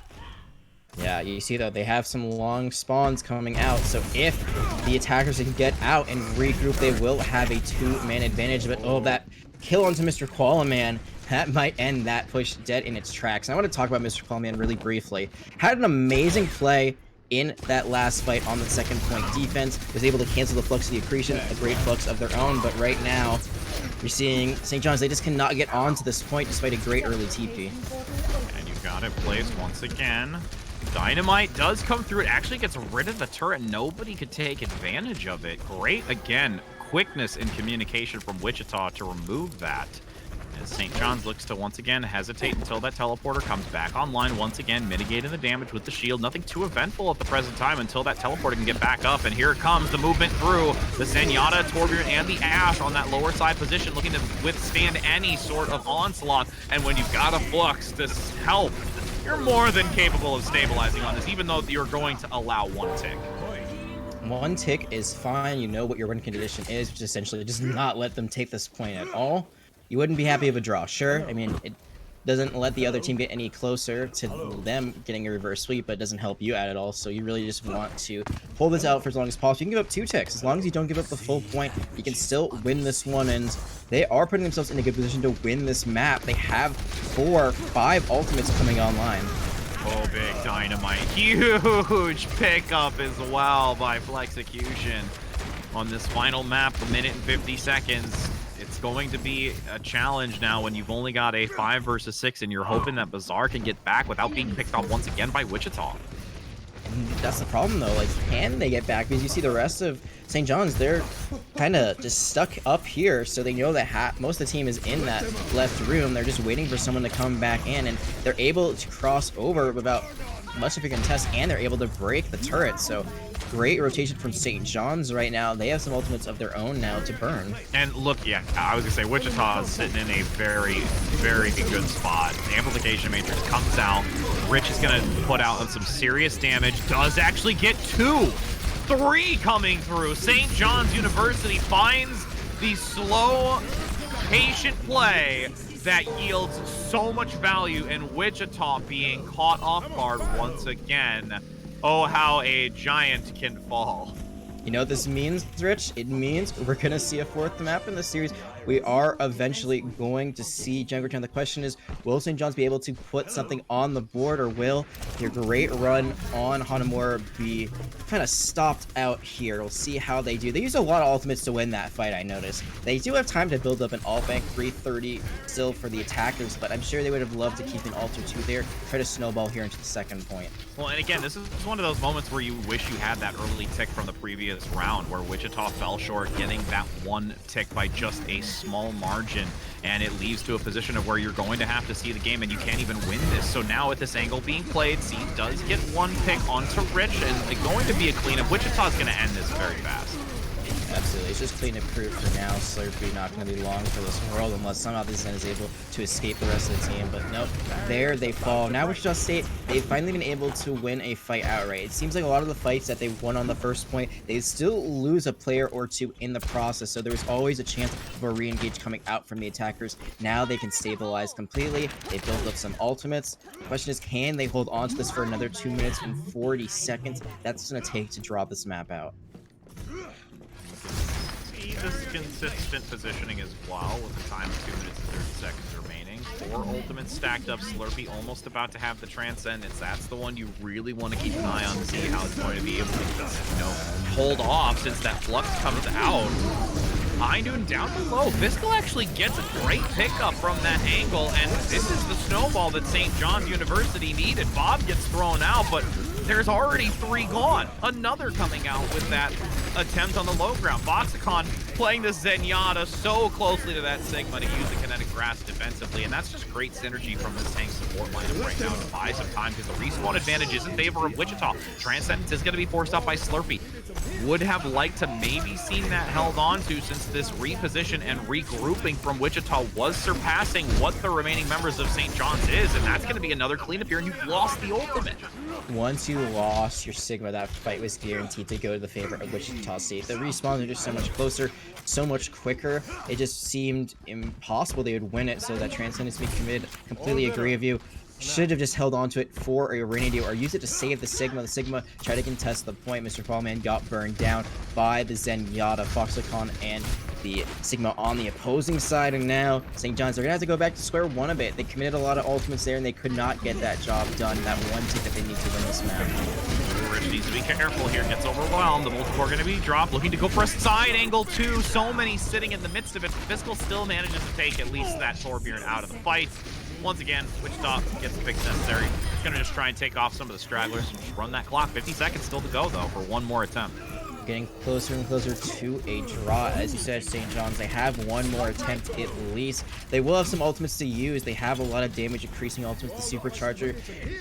Yeah, you see though, they have some long spawns coming out, so if the attackers can get out and regroup, they will have a 2-man advantage, but oh, that kill onto Mr. Qualaman, that might end that push dead in its tracks. And I want to talk about Mr. Qualaman really briefly. Had an amazing play in that last fight on the second point defense, was able to cancel the flux of the accretion, a great flux of their own, but right now, you're seeing St. John's, they just cannot get onto this point despite a great early TP. And you've got it placed once again. Dynamite does come through. It actually gets rid of the turret. Nobody could take advantage of it. Great, again, quickness in communication from Wichita to remove that. As St. John's looks to once again hesitate until that teleporter comes back online, once again mitigating the damage with the shield. Nothing too eventful at the present time until that teleporter can get back up. And here comes the movement through the Zenyatta, Torbjorn, and the Ashe on that lower side position, looking to withstand any sort of onslaught. And when you've got a flux to help, you're more than capable of stabilizing on this, even though you're going to allow 1 tick. 1 tick is fine. You know what your win condition is, which is essentially just not let them take this point at all. You wouldn't be happy with a draw, sure. I mean, it doesn't let the other team get any closer to them getting a reverse sweep, but it doesn't help you out at all. So you really just want to hold this out for as long as possible. You can give up 2 ticks. As long as you don't give up the full point, you can still win this one. And they are putting themselves in a good position to win this map. They have 4, 5 ultimates coming online. Oh, big Dynamite. Huge pickup as well by Flexecution on this final map, a minute and 50 seconds. It's going to be a challenge now when you've only got a 5 versus 6 and you're hoping that Bazaar can get back without being picked off once again by Wichita. And that's the problem though, like, can they get back? Because you see the rest of St. John's, they're kind of just stuck up here, so they know that most of the team is in that left room. They're just waiting for someone to come back in, and they're able to cross over without much of a contest, and they're able to break the turret. So great rotation from St. John's right now. They have some ultimates of their own now to burn. And look, yeah, I was gonna say Wichita is sitting in a very, very good spot. The amplification matrix comes out. Rich is gonna put out some serious damage. Does actually get 2, 3 coming through. St. John's University finds the slow, patient play that yields so much value, in Wichita being caught off guard once again. Oh, how a giant can fall. You know what this means, Rich? It means we're going to see a 4th map in the series. We are eventually going to see Jungle Town. The question is, will St. John's be able to put something on the board, or will their great run on Hanamura be kind of stopped out here? We'll see how they do. They use a lot of ultimates to win that fight, I noticed. They do have time to build up an ult bank, 330 still for the attackers, but I'm sure they would have loved to keep an ult or 2 there, try to snowball here into the second point. Well, and again, this is one of those moments where you wish you had that early tick from the previous round, where Wichita fell short, getting that 1 tick by just a small margin, and it leads to a position of where you're going to have to see the game, and you can't even win this. So now with this angle being played, C does get 1 pick onto Rich, and it's going to be a cleanup. Wichita's going to end this very fast. Absolutely, it's just cleanup crew for now. Slurpee not going to be long for this world unless somehow this Zen is able to escape the rest of the team. But nope, there they fall. Now Wichita State, they've finally been able to win a fight outright. It seems like a lot of the fights that they won on the first point, they still lose a player or 2 in the process. So there was always a chance of a re-engage coming out from the attackers. Now they can stabilize completely. They built up some ultimates. The question is, can they hold on to this for another 2 minutes and 40 seconds? That's going to take to draw this map out. This consistent positioning as well, with a time of 2 minutes and 30 seconds remaining. 4 ultimates stacked up. Slurpee almost about to have the Transcendence. That's the one you really want to keep an eye on to see how it's going to be able to just, hold off since that flux comes out. Eindun down below. Fiscal actually gets a great pickup from that angle, and this is the snowball that St. John's University needed. Bob gets thrown out, but there's already 3 gone. Another coming out with that attempt on the low ground. Boxicon playing the Zenyatta so closely to that Sigma to use the kinetic grasp defensively, and that's just great synergy from this tank support lineup right now to buy some time, because the respawn advantage is in favor of Wichita. Transcendence is going to be forced out by Slurpee. Would have liked to maybe seen that held on to, since this reposition and regrouping from Wichita was surpassing what the remaining members of St. John's is, and that's going to be another cleanup here, and you've lost the ultimate. Once you lost your Sigma, that fight was guaranteed to go to the favor of Wichita State. The respawns are just so much closer, so much quicker. It just seemed impossible they would win it, so that Transcendence be committed. Completely agree with you. should have just held on to it for a rainy day or use it to save the Sigma. The Sigma tried to contest the point. Mr. Fallman got burned down by the Zenyatta, Foxicon, and the Sigma on the opposing side. And now St. John's are going to have to go back to square one a bit. They committed a lot of ultimates there, and they could not get that job done. That one tick that they need to win this map. Rich needs to be careful here. Gets overwhelmed. The multiple are going to be dropped. Looking to go for a side angle, too. So many sitting in the midst of it. Fiskal still manages to take at least that Torbjorn out of the fight. Once again, Wichita gets the picks necessary. He's going to just try and take off some of the stragglers and just run that clock. 50 seconds still to go, though, for one more attempt. Getting closer and closer to a draw. As you said, St. John's, they have one more attempt at least. They will have some ultimates to use. They have a lot of damage increasing ultimates, the Supercharger,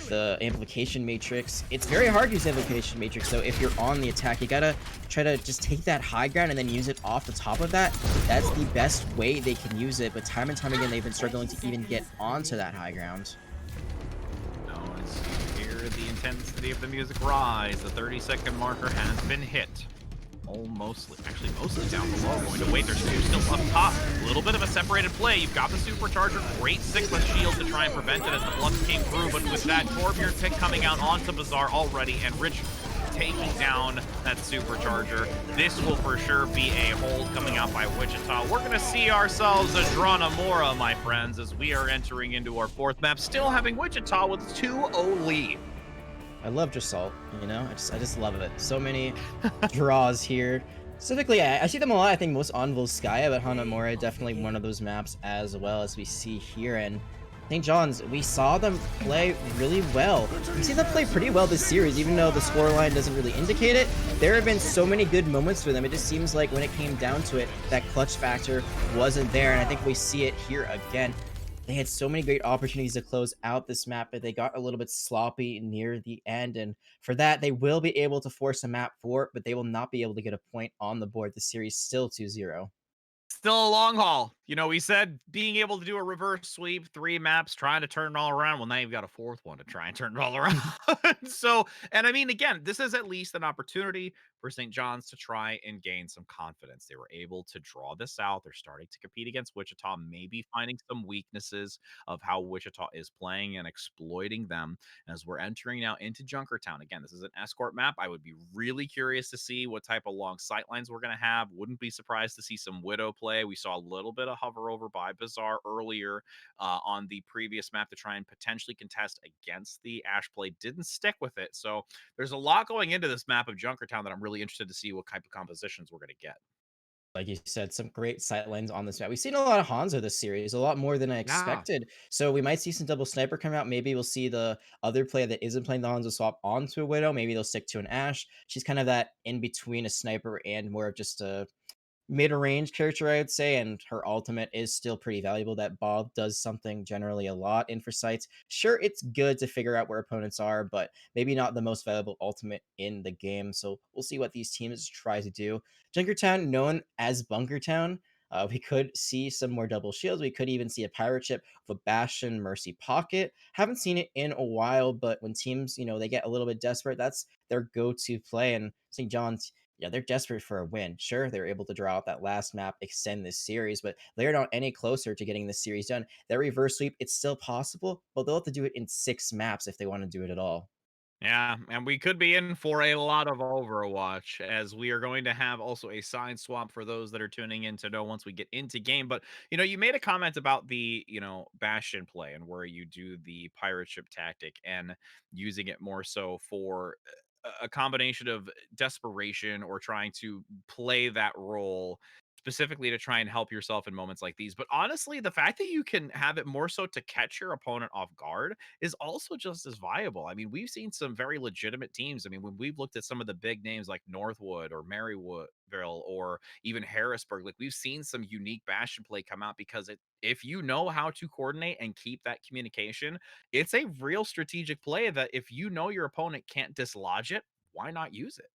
the Amplification Matrix. It's very hard to use Amplification Matrix, though, if you're on the attack. You gotta try to just take that high ground and then use it off the top of that. That's the best way they can use it, but time and time again, they've been struggling to even get onto that high ground. Now, as you hear the intensity of the music rise, the 30-second marker has been hit. Actually mostly down below. Going to wait. There's two still up top. A little bit of a separated play. You've got the Supercharger. Great Sigma shield to try and prevent it as the Flux came through. But with that Torbjorn pick coming out onto Bazaar already, and Rich taking down that Supercharger, this will for sure be a hold coming out by Wichita. We're going to see ourselves a Dranamora, my friends, as we are entering into our fourth map, still having Wichita with 2-0 lead. I love Drassault, you know? I just love it. So many draws here. Specifically, I see them a lot. I think most on Volskaya, but Hanamura definitely one of those maps as well, as we see here. And St. John's, we saw them play really well. We've seen them play pretty well this series, even though the scoreline doesn't really indicate it. There have been so many good moments for them. It just seems like when it came down to it, that clutch factor wasn't there, and I think we see it here again. They had so many great opportunities to close out this map, but they got a little bit sloppy near the end. And for that, they will be able to force a map 4, but they will not be able to get a point on the board. The series still 2-0. Still a long haul. You know, we said being able to do a reverse sweep, 3 maps, trying to turn it all around. Well, now you've got a 4th one to try and turn it all around. So, and I mean, again, this is at least an opportunity for St. John's to try and gain some confidence. They were able to draw this out. They're starting to compete against Wichita, maybe finding some weaknesses of how Wichita is playing and exploiting them as we're entering now into Junkertown. Again, this is an escort map. I would be really curious to see what type of long sightlines we're going to have. Wouldn't be surprised to see some Widow play. We saw a little bit of hover over by Bazaar earlier on the previous map to try and potentially contest against the Ash play. Didn't stick with it. So there's a lot going into this map of Junkertown that I'm really interested to see what type of compositions we're going to get. Like you said, some great sightlines on this map. We've seen a lot of Hanzo this series, a lot more than I Yeah. expected. So we might see some double sniper come out. Maybe we'll see the other player that isn't playing the Hanzo swap onto a Widow. Maybe they'll stick to an Ash. She's kind of that in between a sniper and more of just a mid-range character, I would say, and her ultimate is still pretty valuable. That Bob does something generally a lot in for sights. Sure, it's good to figure out where opponents are, but maybe not the most valuable ultimate in the game. So we'll see what these teams try to do. Junkertown, known as Bunkertown, we could see some more double shields. We could even see a pirate ship with a Bastion Mercy Pocket. Haven't seen it in a while, but when teams, they get a little bit desperate, that's their go-to play. And St. John's, yeah, they're desperate for a win. Sure, they're able to draw out that last map, extend this series, but they're not any closer to getting this series done. Their reverse sweep, it's still possible, but they'll have to do it in 6 maps if they want to do it at all. Yeah, and we could be in for a lot of Overwatch, as we are going to have also a sign swap for those that are tuning in to know once we get into game. But, you made a comment about the, Bastion play and where you do the pirate ship tactic and using it more so for a combination of desperation or trying to play that role specifically to try and help yourself in moments like these. But honestly, the fact that you can have it more so to catch your opponent off guard is also just as viable. I mean, we've seen some very legitimate teams. I mean, when we've looked at some of the big names like Northwood or Marywoodville or even Harrisburg, like we've seen some unique Bastion play come out because if you know how to coordinate and keep that communication, it's a real strategic play that if you know your opponent can't dislodge it, why not use it?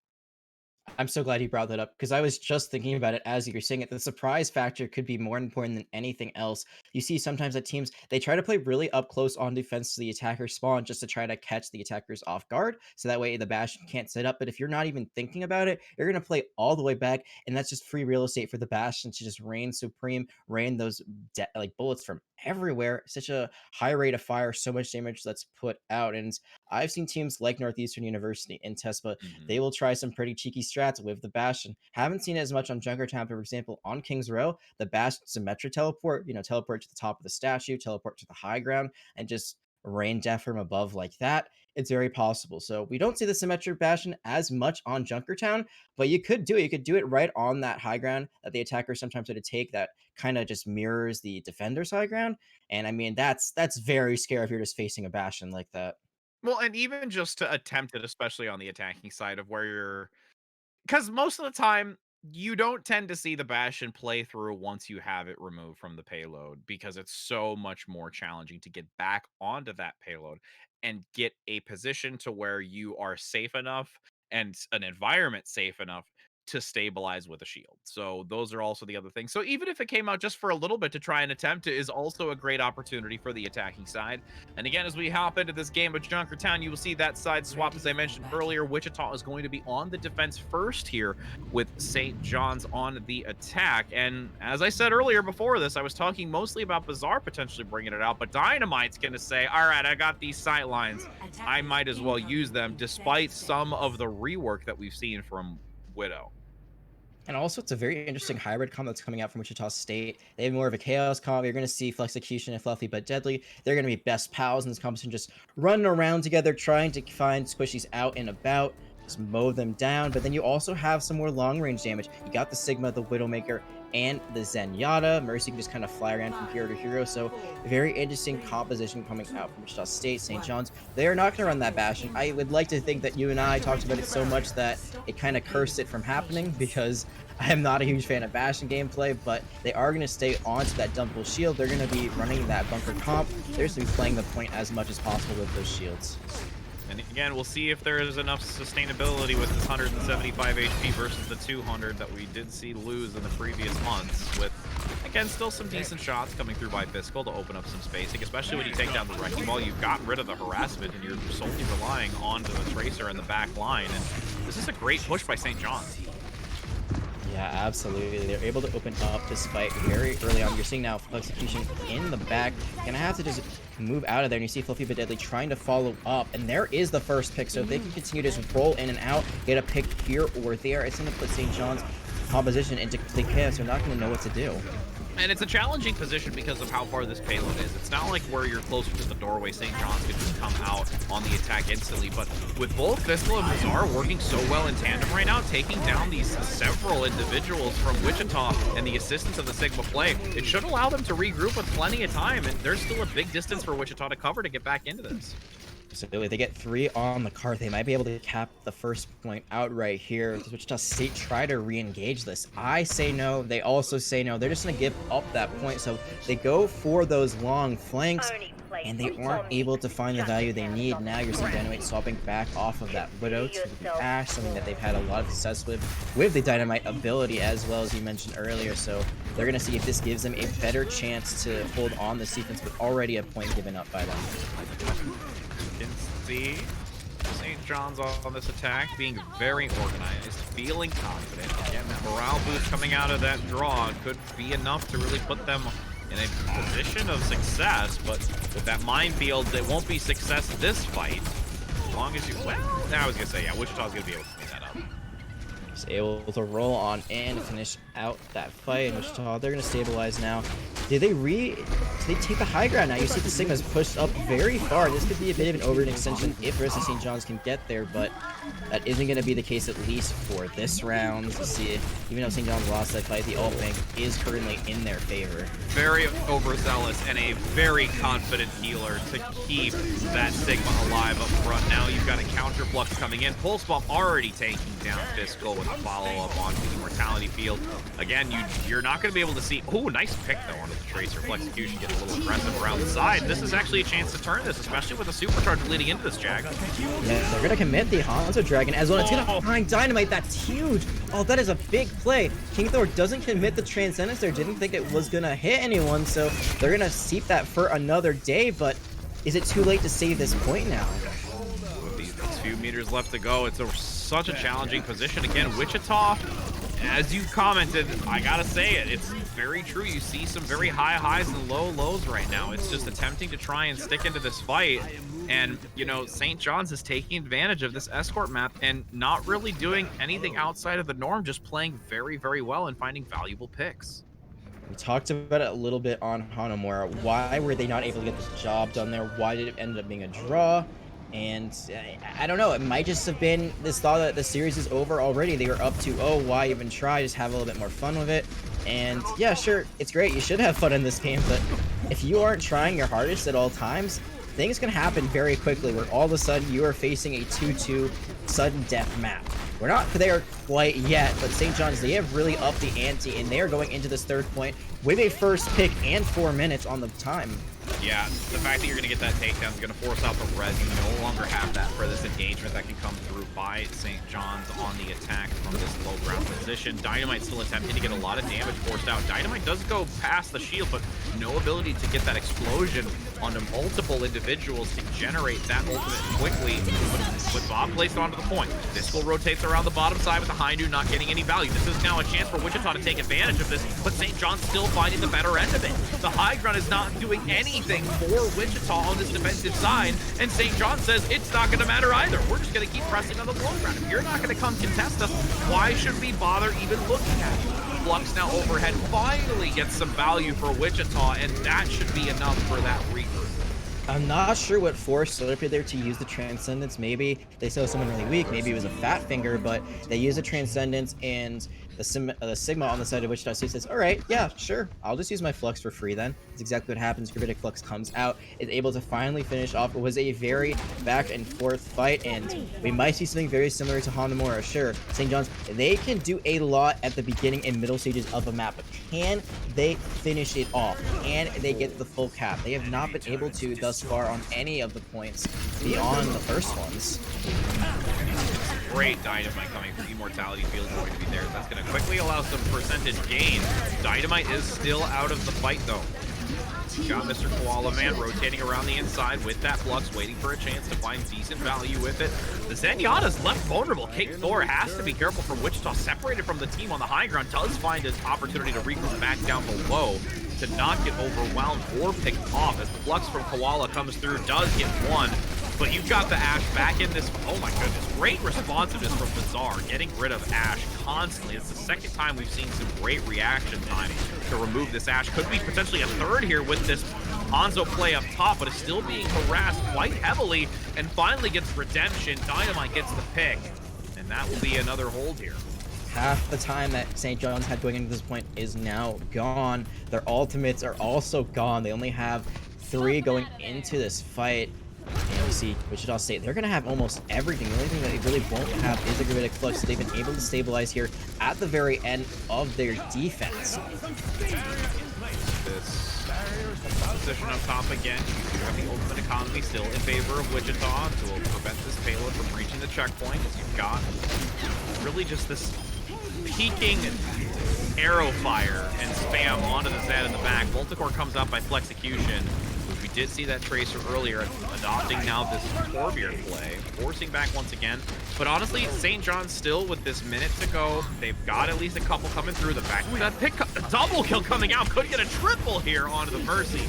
I'm so glad you brought that up because I was just thinking about it as you were saying it. The surprise factor could be more important than anything else. You see sometimes that teams, they try to play really up close on defense to the attacker spawn just to try to catch the attackers off guard. So that way the Bastion can't set up. But if you're not even thinking about it, you're going to play all the way back. And that's just free real estate for the Bastion to just reign supreme, rain those bullets from everywhere, such a high rate of fire, so much damage that's put out. And I've seen teams like Northeastern University and Tespa, they Mhm. will try some pretty cheeky strats with the Bastion. Haven't seen it as much on Junkertown, but for example, on King's Row, the Bastion Symmetra teleport, teleport to the top of the statue, teleport to the high ground, and just rain death from above like that. It's very possible. So we don't see the Symmetric Bastion as much on Junkertown, but you could do it. You could do it right on that high ground that the attacker sometimes had to take that kind of just mirrors the defender's high ground. And I mean, that's very scary if you're just facing a Bastion like that. Well, and even just to attempt it, especially on the attacking side of where you're, because most of the time you don't tend to see the Bastion play through once you have it removed from the payload because it's so much more challenging to get back onto that payload and get a position to where you are safe enough and an environment safe enough to stabilize with a shield. So those are also the other things. So even if it came out just for a little bit to try and attempt it is also a great opportunity for the attacking side. And again, as we hop into this game of Junkertown, you will see that side swap. As I mentioned earlier, Wichita is going to be on the defense first here with St. John's on the attack. And as I said earlier before this, I was talking mostly about Bazaar potentially bringing it out, but Dynamite's going to say, all right, I got these sight lines. I might as well use them despite some of the rework that we've seen from Widow. And also, it's a very interesting hybrid comp that's coming out from Wichita State. They have more of a chaos comp. You're going to see Flexecution and Fluffy but Deadly. They're going to be best pals in this competition, just running around together, trying to find squishies out and about, just mow them down. But then you also have some more long range damage. You got the Sigma, the Widowmaker, and the Zenyatta. Mercy can just kind of fly around from hero to hero. So very interesting composition coming out from Wichita State. St. John's, they're not going to run that Bastion. I would like to think that you and I talked about it so much that it kind of cursed it from happening, because I am not a huge fan of Bastion gameplay, but they are going to stay onto that dumpable shield. They're going to be running that bunker comp. They're just going to be playing the point as much as possible with those shields. And again, we'll see if there is enough sustainability with this 175 HP versus the 200 that we did see lose in the previous months, with, again, still some decent shots coming through by Fiscal to open up some spacing, especially when you take down the Wrecking Ball. You've gotten rid of the harassment, and you're solely relying on the Tracer in the back line. And this is a great push by St. John's. Yeah, absolutely. They're able to open up this fight very early on. You're seeing now Execution in the back. Gonna have to just move out of there. And you see Fluffy but Deadly trying to follow up. And there is the first pick. So if they can continue to just roll in and out, get a pick here or there, it's going to put St. John's composition into complete chaos. They're not going to know what to do. And it's a challenging position because of how far this payload is. It's not like where you're closer to the doorway, St. John's could just come out on the attack instantly. But with both Fiscal and Bazaar working so well in tandem right now, taking down these several individuals from Wichita and the assistance of the Sigma play, it should allow them to regroup with plenty of time. And there's still a big distance for Wichita to cover to get back into this. So if they get 3 on the card, they might be able to cap the first point out right here. Does Wichita State try to re-engage this? I say no. They also say no. They're just going to give up that point. So they go for those long flanks, and they aren't able to find the value they need. Now you're seeing Dynamite swapping back off of that Widow to the Ash, something that they've had a lot of success with the Dynamite ability, as well as you mentioned earlier. So they're going to see if this gives them a better chance to hold on this defense, but already a point given up by them. Can see St. John's on this attack being very organized, feeling confident. Again, that morale boost coming out of that draw could be enough to really put them in a position of success, but with that minefield, it won't be success this fight. As long as you, well, I was gonna say, yeah, Wichita's gonna be able to clean that up. Just able to roll on in to finish out that fight. In Wichita, they're going to stabilize now. Did they take the high ground now? You see the Sigma's pushed up very far. This could be a bit of an overextension if versus St. John's can get there, but that isn't going to be the case, at least for this round. You see, even though St. John's lost that fight, the ult bank is currently in their favor. Very overzealous and a very confident healer to keep that Sigma alive up front. Now you've got a counter flux coming in. Pulse Bomb already taking down Fiscal with a follow-up onto the Mortality Field. Again, you're not going to be able to see... Oh, nice pick, though, onto the Tracer. Flexecution gets a little aggressive around the side. This is actually a chance to turn this, especially with a supercharger leading into this, Jag. Yeah, they're going to commit the Hanzo Dragon as well. It's going to find Dynamite. That's huge. Oh, that is a big play. King Thor doesn't commit the Transcendence there. Didn't think it was going to hit anyone, so they're going to seep that for another day, but is it too late to save this point now? With these few meters left to go, it's such a challenging position. Again, Wichita as you commented, I gotta say it, it's very true. You see some very high highs and low lows right now. It's just attempting to try and stick into this fight. And, you know, St. John's is taking advantage of this escort map and not really doing anything outside of the norm, just playing very, very well and finding valuable picks. We talked about it a little bit on Hanamura. Why were they not able to get this job done there? Why did it end up being a draw? And I don't know. It might just have been this thought that the series is over already. They were up 2-0. Why even try? Just have a little bit more fun with it. And yeah, sure, it's great. You should have fun in this game. But if you aren't trying your hardest at all times, things can happen very quickly where all of a sudden you are facing a 2-2 sudden death map. We're not there quite yet, but St. John's, they have really upped the ante, and they are going into this third point with a first pick and 4 minutes on the time. Yeah, the fact that you're going to get that takedown is going to force out the res. You no longer have that for this engagement that can come through by St. John's on the attack from this low ground position. Dynamite still attempting to get a lot of damage forced out. Dynamite does go past the shield, but no ability to get that explosion onto multiple individuals to generate that ultimate quickly. With Bob placed onto the point, Discal rotates around the bottom side with the high noon not getting any value. This is now a chance for Wichita to take advantage of this, but St. John's still finding the better end of it. The high ground is not doing anything for Wichita on this defensive side, and St. John says it's not going to matter either. We're just going to keep pressing on the low ground. If you're not going to come contest us, why should we bother even looking at you? Flux now overhead finally gets some value for Wichita, and that should be enough for that regroup. I'm not sure what forced Slurpee there to use the Transcendence. Maybe they saw someone really weak. Maybe it was a fat finger, but they use the Transcendence, and the Sigma on the side of Wichita State says, all right, yeah, sure. I'll just use my Flux for free then. That's exactly what happens. Gravitic Flux comes out, is able to finally finish off. It was a very back and forth fight, and we might see something very similar to Hanamura. Sure, St. John's, they can do a lot at the beginning and middle stages of a map, but can they finish it off? Can they get the full cap? They have not been able to thus far on any of the points beyond the first ones. Great Dynamite coming from Immortality Field is going to be there. That's going to quickly allow some percentage gain. Dynamite is still out of the fight, though. Got Mr. Koala Man rotating around the inside with that Flux, waiting for a chance to find decent value with it. The Zenyatta's left vulnerable. Cake Thor has to be careful from Wichita. Separated from the team on the high ground, does find his opportunity to regroup back down below to not get overwhelmed or picked off as the Flux from Koala comes through, does get one. But you've got the Ashe back in this. Oh my goodness, great responsiveness from Bizarre, getting rid of Ashe constantly. It's the second time we've seen some great reaction time to remove this Ashe. Could be potentially a third here with this Hanzo play up top, but is still being harassed quite heavily and finally gets redemption. Dynamite gets the pick, and that will be another hold here. Half the time that St. John's had going into this point is now gone. Their ultimates are also gone. They only have 3 going into this fight. And we see Wichita State, they're going to have almost everything. The only thing that they really won't have is a Gravitic Flux. So they've been able to stabilize here at the very end of their defense. This position up top again. You have the ultimate economy still in favor of Wichita to prevent this payload from reaching the checkpoint. As you've got really just this peaking arrow fire and spam onto the Zed in the back. Multicore comes up by Flexecution. We did see that Tracer earlier adopting now this Torbeard play, forcing back once again. But honestly, St. John's still with this minute to go. They've got at least a couple coming through. The fact that pick a double kill coming out could get a triple here onto the Mercy.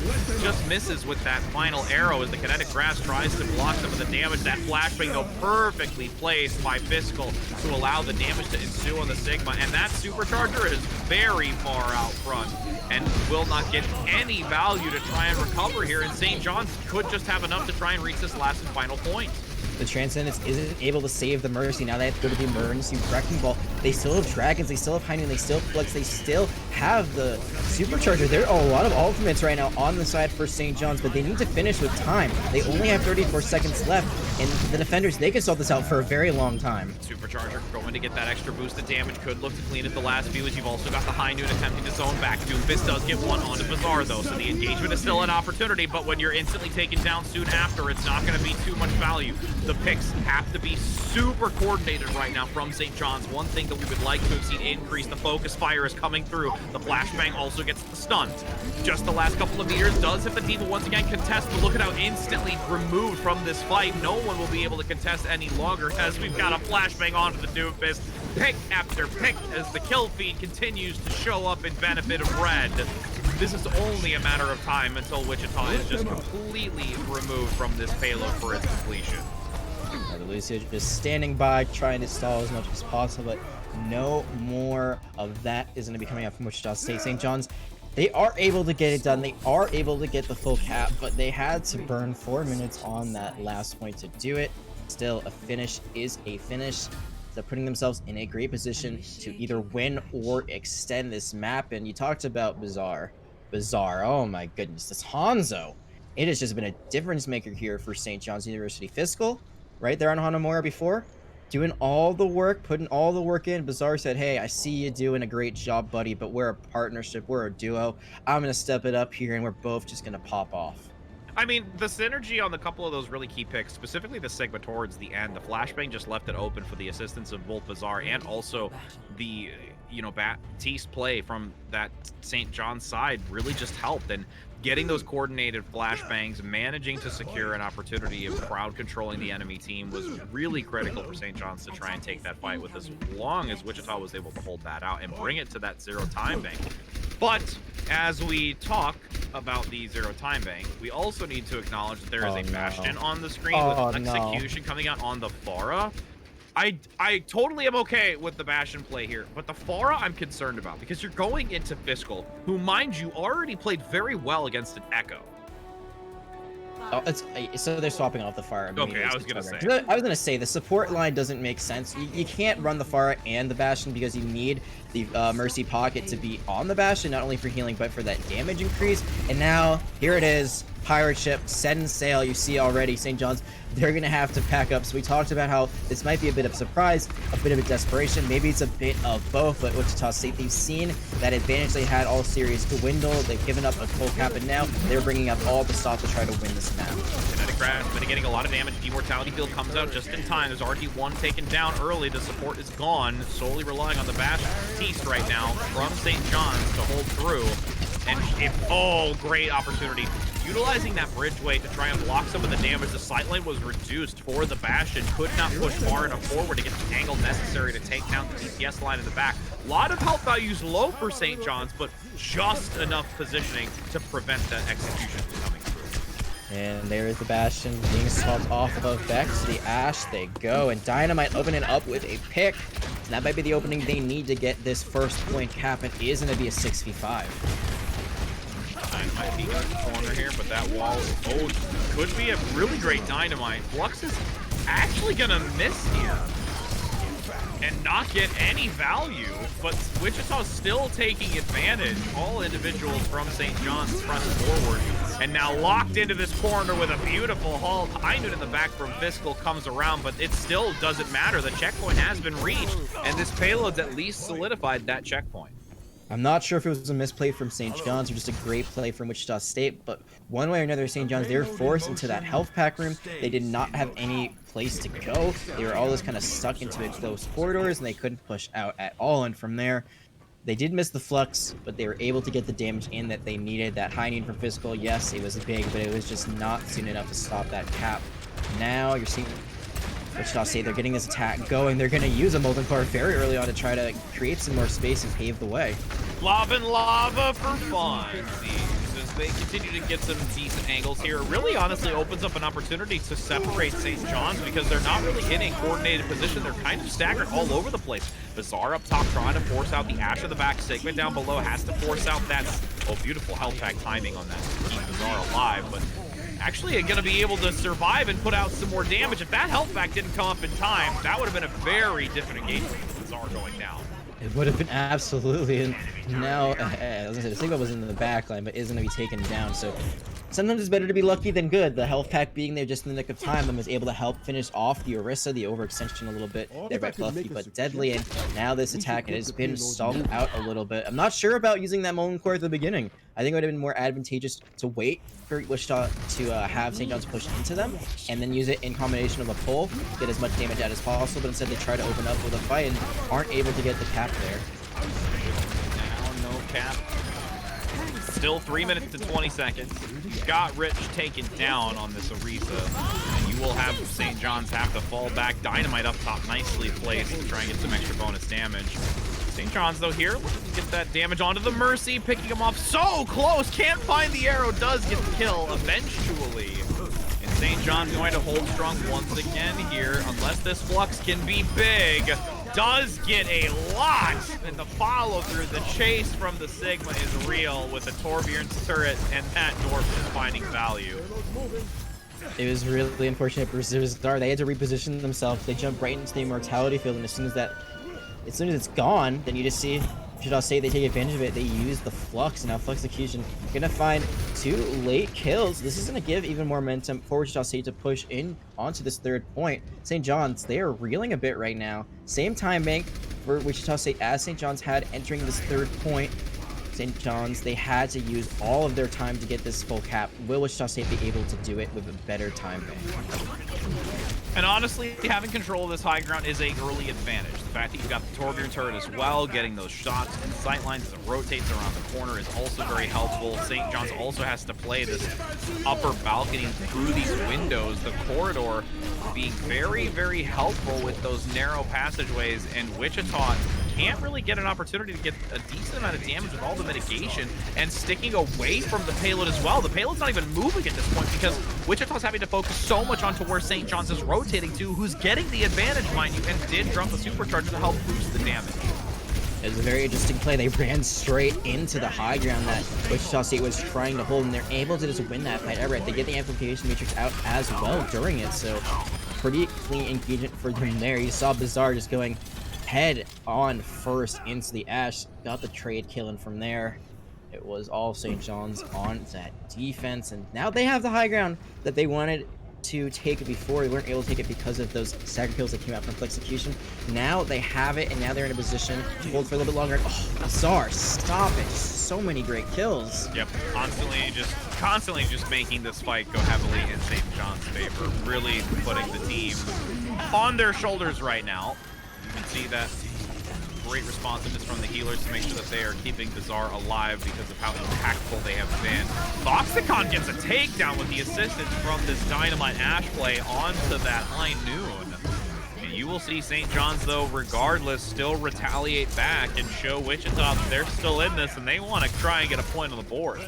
Just misses with that final arrow as the Kinetic Grass tries to block some of the damage. That flashbang, though, perfectly placed by Fiscal to allow the damage to ensue on the Sigma. And that Supercharger is very far out front and will not get any value to try and recover here. And St. John's could just have enough to try and reach this last and final point. The Transcendence isn't able to save the Mercy. Now they have to go to the emergency wrecking ball. They still have Dragons, they still have High Noon, they still have Flux, they still have the Supercharger. There are a lot of ultimates right now on the side for St. John's, but they need to finish with time. They only have 34 seconds left, and the defenders, they can solve this out for a very long time. Supercharger going to get that extra boost of damage. Could look to clean at the last few as you've also got the High Noon attempting to zone back. Doomfist does get one onto Bizarre, though, so the engagement is still an opportunity, but when you're instantly taken down soon after, it's not going to be too much value. The picks have to be super coordinated right now from St. John's. One thing that we would like to have seen increase, the focus fire is coming through. The flashbang also gets the stun. Just the last couple of meters does hit the team, but once again contest, but look at how instantly removed from this fight. No one will be able to contest any longer as we've got a flashbang onto the Doomfist. pick after pick as the kill feed continues to show up in benefit of red. This is only a matter of time until Wichita is just completely removed from this payload for its completion. Lucio just standing by, trying to stall as much as possible, but no more of that is going to be coming out from Wichita State. St. John's, they are able to get it done. They are able to get the full cap, but they had to burn 4 minutes on that last point to do it. Still, a finish is a finish. They're putting themselves in a great position to either win or extend this map. And you talked about Bizarre. Oh my goodness, this Hanzo. It has just been a difference maker here for St. John's University. Fiscal, right there on Hanamura before, doing all the work, putting all the work in. Bizarre said, hey, I see you doing a great job, buddy, but we're a partnership, we're a duo. I'm going to step it up here, and we're both just going to pop off. I mean, the synergy on the couple of those really key picks, specifically the Sigma towards the end, the flashbang just left it open for the assistance of both Bizarre and also the, Baptiste play from that St. John's side really just helped. And getting those coordinated flashbangs, managing to secure an opportunity of crowd controlling the enemy team was really critical for St. John's to try and take that fight with as long as Wichita was able to hold that out and bring it to that zero time bank. But as we talk about the zero time bank, we also need to acknowledge that there is a Bastion on the screen with execution coming out on the Pharah. I totally am okay with the Bastion play here, but the Pharah I'm concerned about because you're going into Fiscal, who, mind you, already played very well against an Echo. Oh, so they're swapping off the Pharah. Okay, I was gonna say. I was gonna say the support line doesn't make sense. You can't run the Pharah and the Bastion because you need the Mercy Pocket to be on the Bastion, not only for healing but for that damage increase. And now here it is, pirate ship set in sail. You see already St. John's, they're gonna have to pack up. So we talked about how this might be a bit of surprise, a bit of a desperation, maybe it's a bit of both. But Wichita State, they've seen that advantage they had all series dwindle. They've given up a full cap, and now they're bringing up all the stuff to try to win this match. Kinetic Crash mitigating a lot of damage. Immortality Field comes out just in time. There's RT1 taken down early. The support is gone. Solely relying on the Baptiste right now from St. John's to hold through. And great opportunity. Utilizing that bridgeway to try and block some of the damage. The sight lane was reduced for the Bastion. Could not push far enough forward to get the angle necessary to take down the DPS line in the back. A lot of health values low for St. John's, but just enough positioning to prevent that execution from coming through. And there's the Bastion being swapped off of Vex. The Ash, they go. And Dynamite opening up with a pick. And that might be the opening they need to get this first point cap. It is going to be a 6v5. Dynamite peeking in the corner here, but that wall, could be a really great Dynamite. Flux is actually gonna miss here and not get any value, but Wichita's still taking advantage. All individuals from St. John's pressing forward, and now locked into this corner with a beautiful haul. High noon in the back from Fiscal comes around, but it still doesn't matter. The checkpoint has been reached, and this payload's at least solidified that checkpoint. I'm not sure if it was a misplay from St. John's or just a great play from Wichita State, but one way or another, St. John's, they were forced into that health pack room. They did not have any place to go. They were all just kind of stuck into closed corridors, and they couldn't push out at all. And from there, they did miss the flux, but they were able to get the damage in that they needed. That high need from Fiscal, yes, it was big, but it was just not soon enough to stop that cap. Now you're seeing Wichita State, they're getting this attack going. They're going to use a Molten Core very early on to try to create some more space and pave the way. Lava and lava for fun. As they continue to get some decent angles here, it really honestly opens up an opportunity to separate St. John's because they're not really in a coordinated position. They're kind of staggered all over the place. Bizarre up top trying to force out the Ash of the back. Sigma down below has to force out that, beautiful health pack timing on that to keep Bizarre alive, but actually going to be able to survive and put out some more damage. If that health pack didn't come up in time, that would have been a very different engagement with Bizarre going down. It would have been absolutely, and now, as I said, the Sigma was in the back line, but is going to be taken down, so sometimes it's better to be lucky than good. The health pack being there just in the nick of time and was able to help finish off the Orisa, the overextension a little bit there by Fluffy, but deadly, and now this attack has been stalled out a little bit. I'm not sure about using that Molten Core at the beginning. I think it would have been more advantageous to wait for Wichita to have St. John's push into them, and then use it in combination of a pull, get as much damage out as possible, but instead they try to open up with a fight and aren't able to get the cap there. Now, no cap. Still 3 minutes to 20 seconds. Got Rich taken down on this Orisa. And you will have St. John's have to fall back. Dynamite up top, nicely placed to try and get some extra bonus damage. St. John's, though, here, looking to get that damage onto the Mercy, picking him off so close, can't find the arrow, does get the kill eventually. And St. John's going to hold strong once again here, unless this Flux can be big. Does get a lot, and the follow-through, the chase from the Sigma is real with the Torbjorn's turret, and that Dwarf is finding value. It was really unfortunate for Bizarre. They had to reposition themselves. They jumped right into the Immortality field, and as soon as it's gone, then you just see Wichita State, they take advantage of it. They use the Flux, and now Fluxecution gonna find 2 late kills. This is gonna give even more momentum for Wichita State to push in onto this 3rd point. St. John's, they are reeling a bit right now. Same time bank for Wichita State as St. John's had entering this 3rd point. St. John's, they had to use all of their time to get this full cap. Will Wichita State be able to do it with a better time bank? And honestly, having control of this high ground is an early advantage. The fact that you've got the Torbjorn turret as well, getting those shots and sight lines as it rotates around the corner is also very helpful. St. John's also has to play this upper balcony through these windows, the corridor being very, very helpful with those narrow passageways, and Wichita can't really get an opportunity to get a decent amount of damage with all the mitigation and sticking away from the payload as well. The payload's not even moving at this point because Wichita's having to focus so much onto where St. John's is rotating to, who's getting the advantage, mind you, and did drop the supercharger to help boost the damage. It was a very interesting play. They ran straight into the high ground that Wichita State was trying to hold, and they're able to just win that fight outright. They get the amplification matrix out as well during it, so pretty clean engagement for them there. You saw Bizarre just going head on first into the Ash, got the trade killing from there. It was all St. John's on that defense, and now they have the high ground that they wanted to take it before. They weren't able to take it because of those stagger kills that came out from Fluxecution. Now they have it, and now they're in a position to hold for a little bit longer. Oh, Bizarre, stop it. So many great kills. Yep, constantly just making this fight go heavily in St. John's favor, really putting the team on their shoulders right now. You can see that great responsiveness from the healers to make sure that they are keeping Bizarre alive because of how impactful they have been. Foxicon gets a takedown with the assistance from this Dynamite Ash play onto that High Noon. And you will see St. John's, though, regardless, still retaliate back and show Wichita that they're still in this and they want to try and get a point on the board.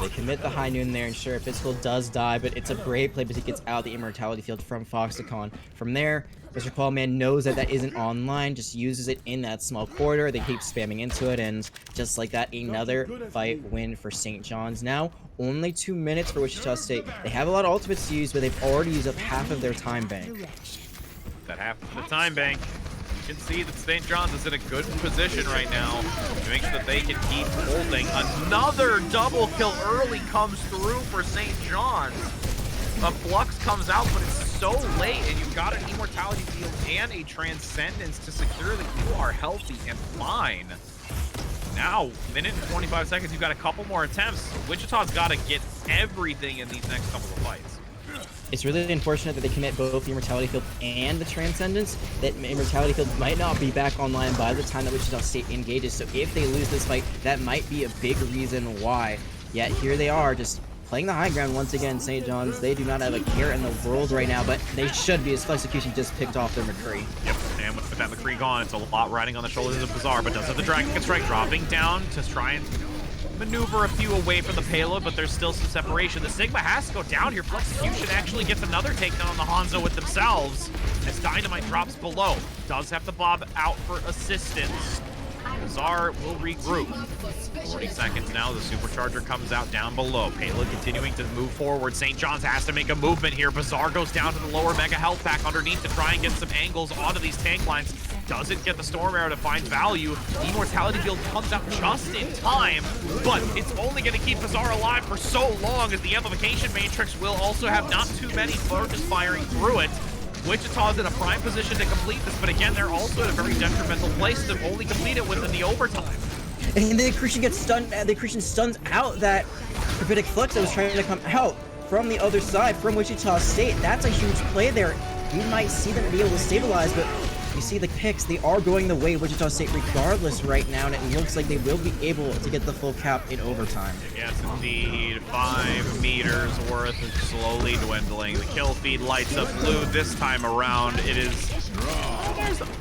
They commit the High Noon there, and sure, Physical does die, but it's a great play because he gets out the Immortality field from Foxicon. From there, Mr. Qualman knows that that isn't online, just uses it in that small corridor. They keep spamming into it, and just like that, another fight win for St. John's. Now, only 2 minutes for Wichita State. They have a lot of ultimates to use, but they've already used up half of their time bank. That half of the time bank. You can see that St. John's is in a good position right now to make sure that they can keep holding. Another double kill early comes through for St. John's. The Flux comes out, but it's so late, and you've got an Immortality field and a Transcendence to secure that you are healthy and fine. Now, minute and 25 seconds, you've got a couple more attempts. Wichita's got to get everything in these next couple of fights. It's really unfortunate that they commit both the Immortality field and the Transcendence. That Immortality field might not be back online by the time that Wichita State engages, so if they lose this fight, that might be a big reason why. Yet here they are, just playing the high ground once again. St. John's, they do not have a care in the world right now, but they should be, as Fluxecution just picked off their McCree. Yep, and with that McCree gone, it's a lot riding on the shoulders of Bizarre, but does have the Dragon Strike dropping down to try and maneuver a few away from the payload, but there's still some separation. The Sigma has to go down here. Fluxecution actually gets another takedown on the Hanzo with themselves as Dynamite drops below. Does have the Bob out for assistance. Bizarre will regroup. 40 seconds now, the supercharger comes out down below. Payload continuing to move forward. St. John's has to make a movement here. Bizarre goes down to the lower mega health pack underneath to try and get some angles onto these tank lines. Doesn't get the Storm Arrow to find value. The Immortality field comes out just in time, but it's only going to keep Bizarre alive for so long as the Amplification Matrix will also have not too many focus firing through it. Wichita's in a prime position to complete this, but again, they're also in a very detrimental place to only complete it within the overtime. And the Christian gets stunned. The Christian stuns out that Prophetic Flux that was trying to come out from the other side from Wichita State. That's a huge play there. You might see them be able to stabilize, but you see the picks, they are going the way of Wichita State regardless right now, and it looks like they will be able to get the full cap in overtime. Yes, indeed. 5 meters worth of slowly dwindling. The kill feed lights up blue this time around. It is...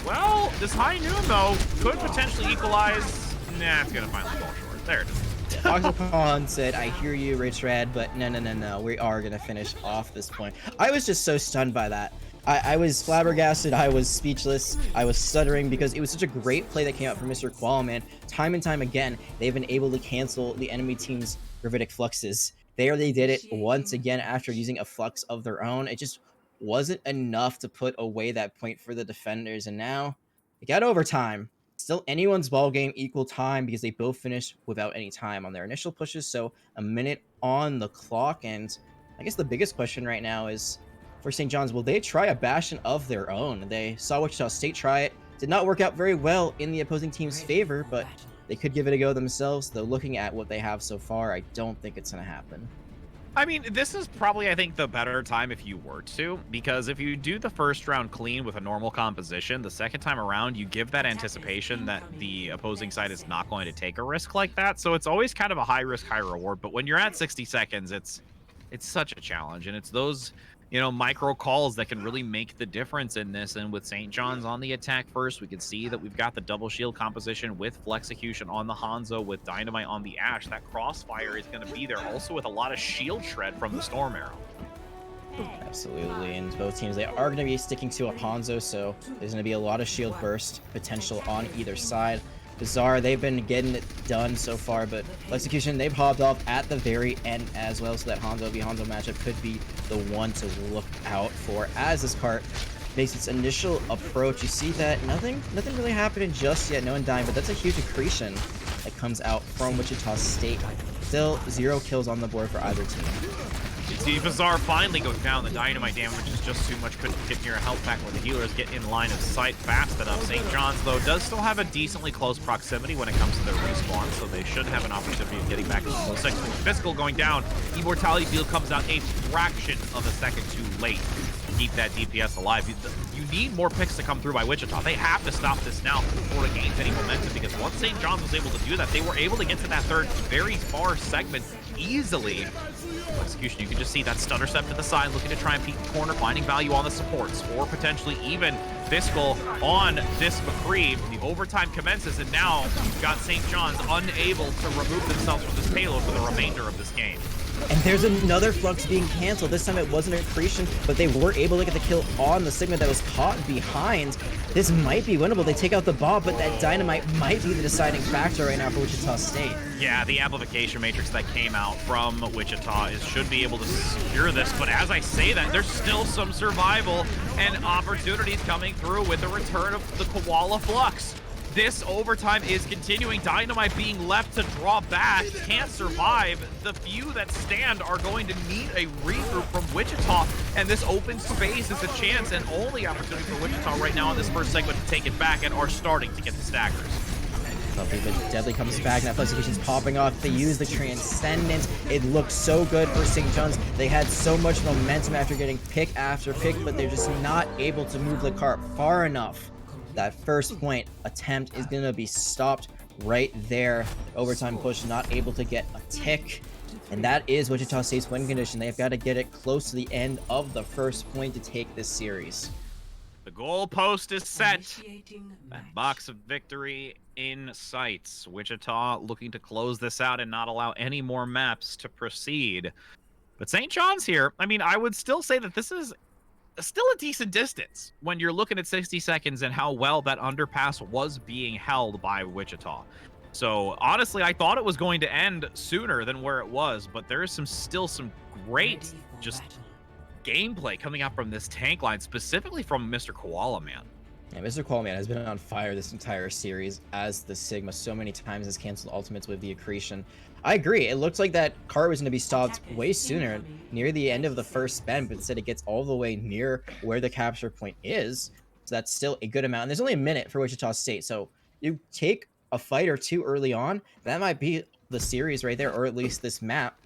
well, this high noon, though, could potentially equalize. Nah, it's going to finally fall short. There it is. Oxycon said, I hear you, Rich Red, but no, we are going to finish off this point. I was just so stunned by that. I was flabbergasted, I was speechless, I was stuttering because it was such a great play that came out from Mr. Koala, man. Time and time again, they've been able to cancel the enemy team's gravitic fluxes. There they did it once again after using a flux of their own. It just wasn't enough to put away that point for the defenders, and now they got overtime. Still anyone's ball game, equal time, because they both finished without any time on their initial pushes, so a minute on the clock. And I guess the biggest question right now is, for St. John's, will they try a bastion of their own? They saw Wichita State try it. Did not work out very well in the opposing team's favor, but they could give it a go themselves, though looking at what they have so far, I don't think it's going to happen. I mean, this is probably, I think, the better time if you were to, because if you do the first round clean with a normal composition, the second time around, you give that anticipation that the opposing side is not going to take a risk like that. So it's always kind of a high risk, high reward. But when you're at 60 seconds, it's such a challenge. And it's those, micro calls that can really make the difference in this. And with St. John's on the attack first, we can see that we've got the double shield composition with Flexecution on the Hanzo, with Dynamite on the Ash. That crossfire is going to be there, also with a lot of shield shred from the Storm Arrow. Absolutely, and both teams, they are going to be sticking to a Hanzo, so there's going to be a lot of shield burst potential on either side. Bizarre, they've been getting it done so far, but Execution, they've hopped off at the very end as well, so that Hanzo v Hanzo matchup could be the one to look out for as this cart makes its initial approach. You see that nothing really happening just yet, no one dying, but that's a huge accretion that comes out from Wichita State. Still 0 kills on the board for either team. You see Bizarre finally goes down. The Dynamite damage is just too much. Couldn't get near a health pack when the healers get in line of sight fast enough. St. John's, though, does still have a decently close proximity when it comes to their respawn, so they should have an opportunity of getting back into the 6. Physical going down. Immortality Field comes out a fraction of a second too late to keep that DPS alive. You need more picks to come through by Wichita. They have to stop this now before it gains any momentum, because once St. John's was able to do that, they were able to get to that third very far segment easily. Execution, you can just see that stutter step to the side, looking to try and peek the corner, finding value on the supports, or potentially even Fiscal on this McCree. The overtime commences, and now you've got St. John's unable to remove themselves from this payload for the remainder of this game. And there's another flux being canceled. This time it wasn't an accretion, but they were able to get the kill on the Sigma that was caught behind. This might be winnable. They take out the bomb, but that Dynamite might be the deciding factor right now for Wichita State. Yeah, the amplification matrix that came out from Wichita should be able to secure this, but as I say that, there's still some survival and opportunities coming through with the return of the Koala Flux. This overtime is continuing. Dynamite being left to draw back, can't survive. The few that stand are going to need a regroup from Wichita, and this open space is a chance and only opportunity for Wichita right now in this first segment to take it back, and are starting to get the staggers. Lovely, but Deadly comes back, now Execution's popping off. They use the Transcendence. It looked so good for St. John's. They had so much momentum after getting pick after pick, but they're just not able to move the cart far enough. That first point attempt is going to be stopped right there. Overtime push, not able to get a tick. And that is Wichita State's win condition. They've got to get it close to the end of the first point to take this series. The goalpost is set. That box of victory in sight. Wichita looking to close this out and not allow any more maps to proceed. But St. John's here, I mean, I would still say that this is still a decent distance when you're looking at 60 seconds and how well that underpass was being held by Wichita. So honestly, I thought it was going to end sooner than where it was, but there is still some great just gameplay coming out from this tank line, specifically from Mr. Koala Man. Yeah, Mr. Koala Man has been on fire this entire series, as the Sigma so many times has canceled ultimates with the accretion. I agree. It looked like that cart was going to be stopped way sooner, near the end of the first spend, but instead it gets all the way near where the capture point is. So that's still a good amount. And there's only a minute for Wichita State. So you take a fight or two early on, that might be the series right there, or at least this map.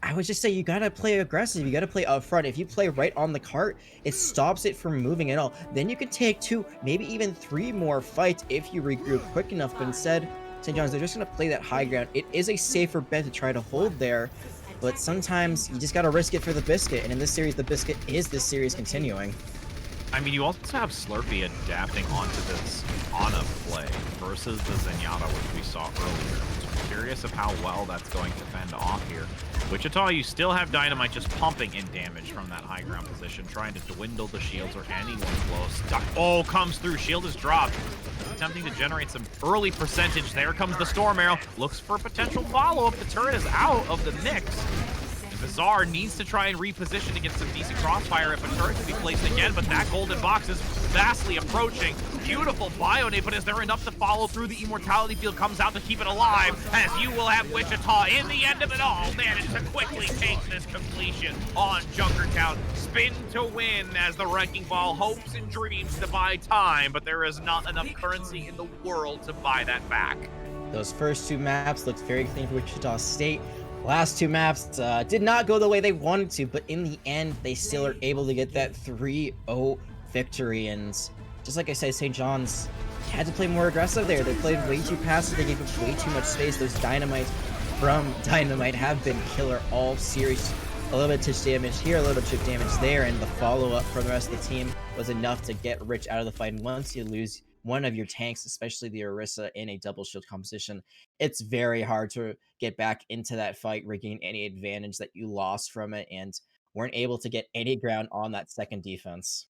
I would just say you gotta play aggressive. You gotta play up front. If you play right on the cart, it stops it from moving at all. Then you can take 2, maybe even 3 more fights if you regroup quick enough. But instead, St. John's, they're just gonna play that high ground. It is a safer bet to try to hold there, but sometimes you just gotta risk it for the biscuit. And in this series, the biscuit is this series continuing. I mean, you also have Slurpee adapting onto this Ana play versus the Zenyatta, which we saw earlier. So I'm curious of how well that's going to fend off here. Wichita, you still have Dynamite just pumping in damage from that high ground position, trying to dwindle the shields or anyone close. Oh, comes through. Shield is dropped. Attempting to generate some early percentage. There comes the Storm Arrow. Looks for a potential follow-up. The turret is out of the mix. Bizarre needs to try and reposition to get some decent crossfire if a turret can be placed again, but that golden box is vastly approaching. Beautiful Bionate, but is there enough to follow through? The Immortality Field comes out to keep it alive, as you will have Wichita in the end of it all manage to quickly take this completion on Junkertown. Spin to win as the Wrecking Ball hopes and dreams to buy time, but there is not enough currency in the world to buy that back. Those first 2 maps looked very clean for Wichita State. Last 2 maps did not go the way they wanted to, but in the end, they still are able to get that 3-0 victory. And just like I said, St. John's had to play more aggressive there. They played way too passive. They gave up way too much space. Those Dynamites from Dynamite have been killer all series. A little bit of touch damage here, a little bit of chip damage there, and the follow-up from the rest of the team was enough to get Rich out of the fight. And once you lose one of your tanks, especially the Orisa, in a double shield composition, it's very hard to get back into that fight, regain any advantage that you lost from it, and weren't able to get any ground on that second defense.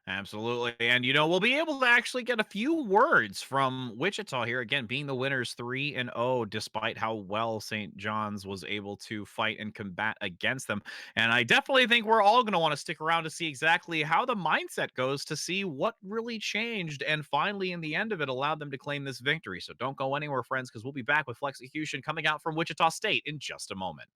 Absolutely. And, we'll be able to actually get a few words from Wichita here. Again, being the winners 3-0, despite how well St. John's was able to fight and combat against them. And I definitely think we're all going to want to stick around to see exactly how the mindset goes, to see what really changed and finally, in the end of it, allowed them to claim this victory. So don't go anywhere, friends, because we'll be back with Flexecution coming out from Wichita State in just a moment.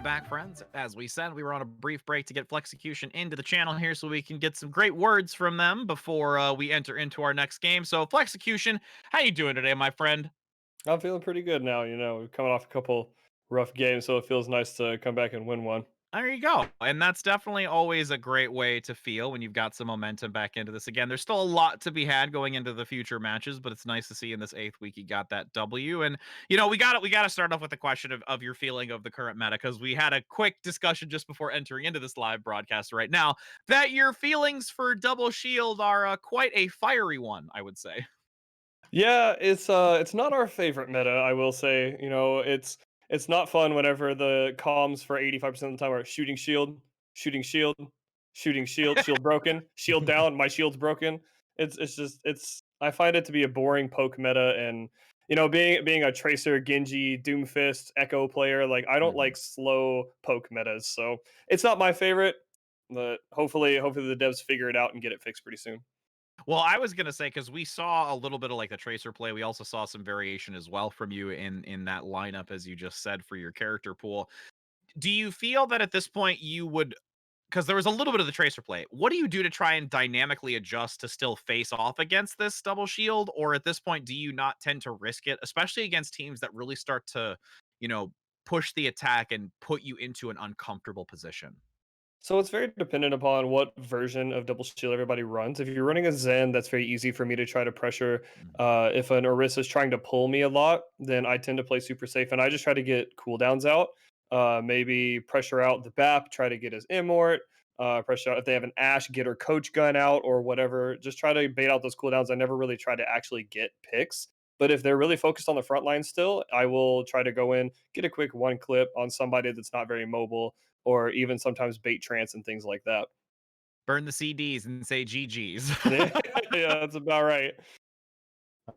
Back, friends. As we said, we were on a brief break to get Flexecution into the channel here so we can get some great words from them before we enter into our next game. So, Flexecution, how you doing today, my friend? I'm feeling pretty good now. We're coming off a couple rough games, so it feels nice to come back and win one. There you go. And that's definitely always a great way to feel when you've got some momentum back into this. Again, there's still a lot to be had going into the future matches, but it's nice to see in this 8th week you got that W. And we got to start off with the question of your feeling of the current meta, because we had a quick discussion just before entering into this live broadcast right now that your feelings for Double Shield are quite a fiery one, I would say. Yeah, it's not our favorite meta, I will say. You know, it's not fun whenever the comms for 85% of the time are shooting shield, shooting shield, shooting shield, shield broken, shield down, my shield's broken. It's just it's I find it to be a boring poke meta, and being a tracer, Genji, Doomfist, Echo player, like I don't Mhm. like slow poke metas. So it's not my favorite, but hopefully the devs figure it out and get it fixed pretty soon. Well, I was gonna say because we saw a little bit of like the tracer play. We also saw some variation as well from you in that lineup, as you just said, for your character pool. Do you feel that at this point you would, because there was a little bit of the tracer play. What do you do to try and dynamically adjust to still face off against this double shield? Or at this point, do you not tend to risk it, especially against teams that really start to, you know, push the attack and put you into an uncomfortable position? So it's very dependent upon what version of double shield everybody runs. If you're running a Zen, that's very easy for me to try to pressure. Mhm. If an Orisa is trying to pull me a lot, then I tend to play super safe, and I just try to get cooldowns out. Maybe pressure out the BAP, try to get his Immort. Pressure out if they have an Ash, get her Coach Gun out or whatever. Just try to bait out those cooldowns. I never really try to actually get picks. But if they're really focused on the front line still, I will try to go in, get a quick one clip on somebody that's not very mobile, or even sometimes bait trance and things like that. Burn the CDs and say GG's. Yeah, yeah, that's about right.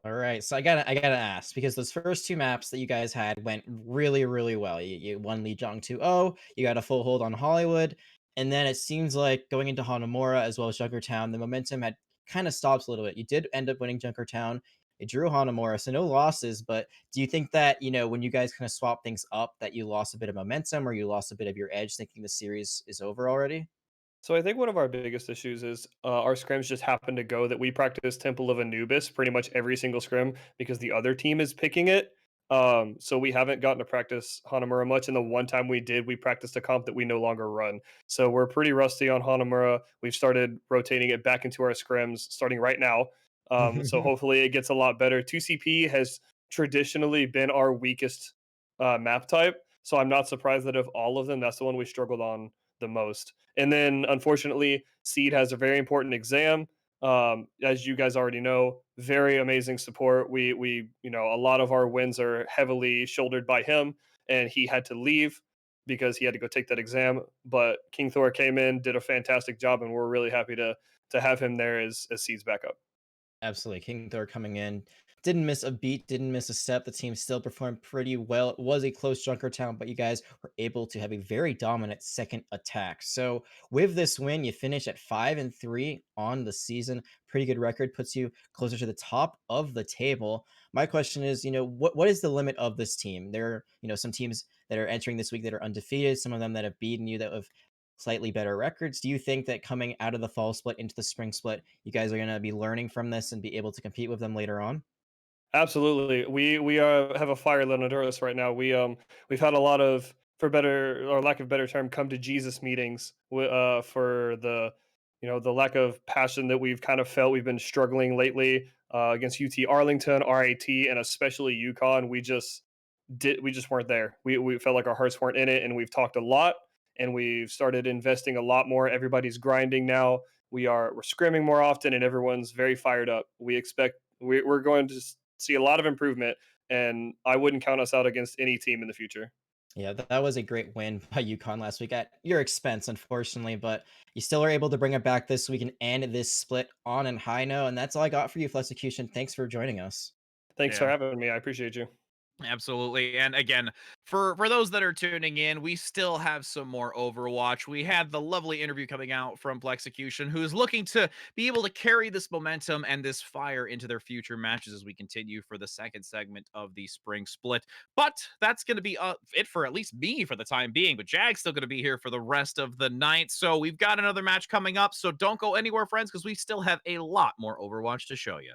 All right, so I gotta ask because those first two maps that you guys had went really, really well. You won Lijiang 2-0, you got a full hold on Hollywood, and then it seems like going into Hanamura as well as Junkertown, the momentum had kind of stopped a little bit. You did end up winning Junkertown. You drew Hanamura, so no losses. But do you think that when you guys kind of swap things up, that you lost a bit of momentum or you lost a bit of your edge, thinking the series is over already? So I think one of our biggest issues is our scrims just happen to go that we practice Temple of Anubis pretty much every single scrim because the other team is picking it. So we haven't gotten to practice Hanamura much, and the one time we did, we practiced a comp that we no longer run. So we're pretty rusty on Hanamura. We've started rotating it back into our scrims starting right now. So hopefully it gets a lot better. 2CP has traditionally been our weakest map type, so I'm not surprised that of all of them, that's the one we struggled on the most. And then unfortunately, Seed has a very important exam. As you guys already know, very amazing support. A lot of our wins are heavily shouldered by him, and he had to leave because he had to go take that exam. But King Thor came in, did a fantastic job, and we're really happy to have him there as Seed's backup. Absolutely. King Thor coming in. Didn't miss a beat, didn't miss a step. The team still performed pretty well. It was a close Junkertown, but you guys were able to have a very dominant second attack. So with this win, you finish at 5-3 on the season. Pretty good record, puts you closer to the top of the table. My question is, what is the limit of this team? There are, some teams that are entering this week that are undefeated, some of them that have beaten you that have slightly better records. Do you think that coming out of the fall split into the spring split, you guys are going to be learning from this and be able to compete with them later on? Absolutely. We have a fire lit under us right now. We've had a lot of, for better or lack of better term, come to Jesus meetings for the lack of passion that we've kind of felt. We've been struggling lately against UT Arlington, RAT, and especially UConn. We just weren't there. We felt like our hearts weren't in it, and we've talked a lot, and we've started investing a lot more. Everybody's grinding now. We're scrimming more often, and everyone's very fired up. We're going to see a lot of improvement, and I wouldn't count us out against any team in the future. Yeah, that was a great win by UConn last week at your expense, unfortunately, but you still are able to bring it back this week and end this split on a high note. And that's all I got for you, Execution. Thanks for joining us. Thanks for Yeah. having me. I appreciate you. Absolutely. And again, for those that are tuning in, we still have some more Overwatch. We had the lovely interview coming out from Plexecution, who's looking to be able to carry this momentum and this fire into their future matches as we continue for the second segment of the spring split. But that's going to be it for at least me for the time being. But Jag's still going to be here for the rest of the night. So we've got another match coming up. So don't go anywhere, friends, because we still have a lot more Overwatch to show you.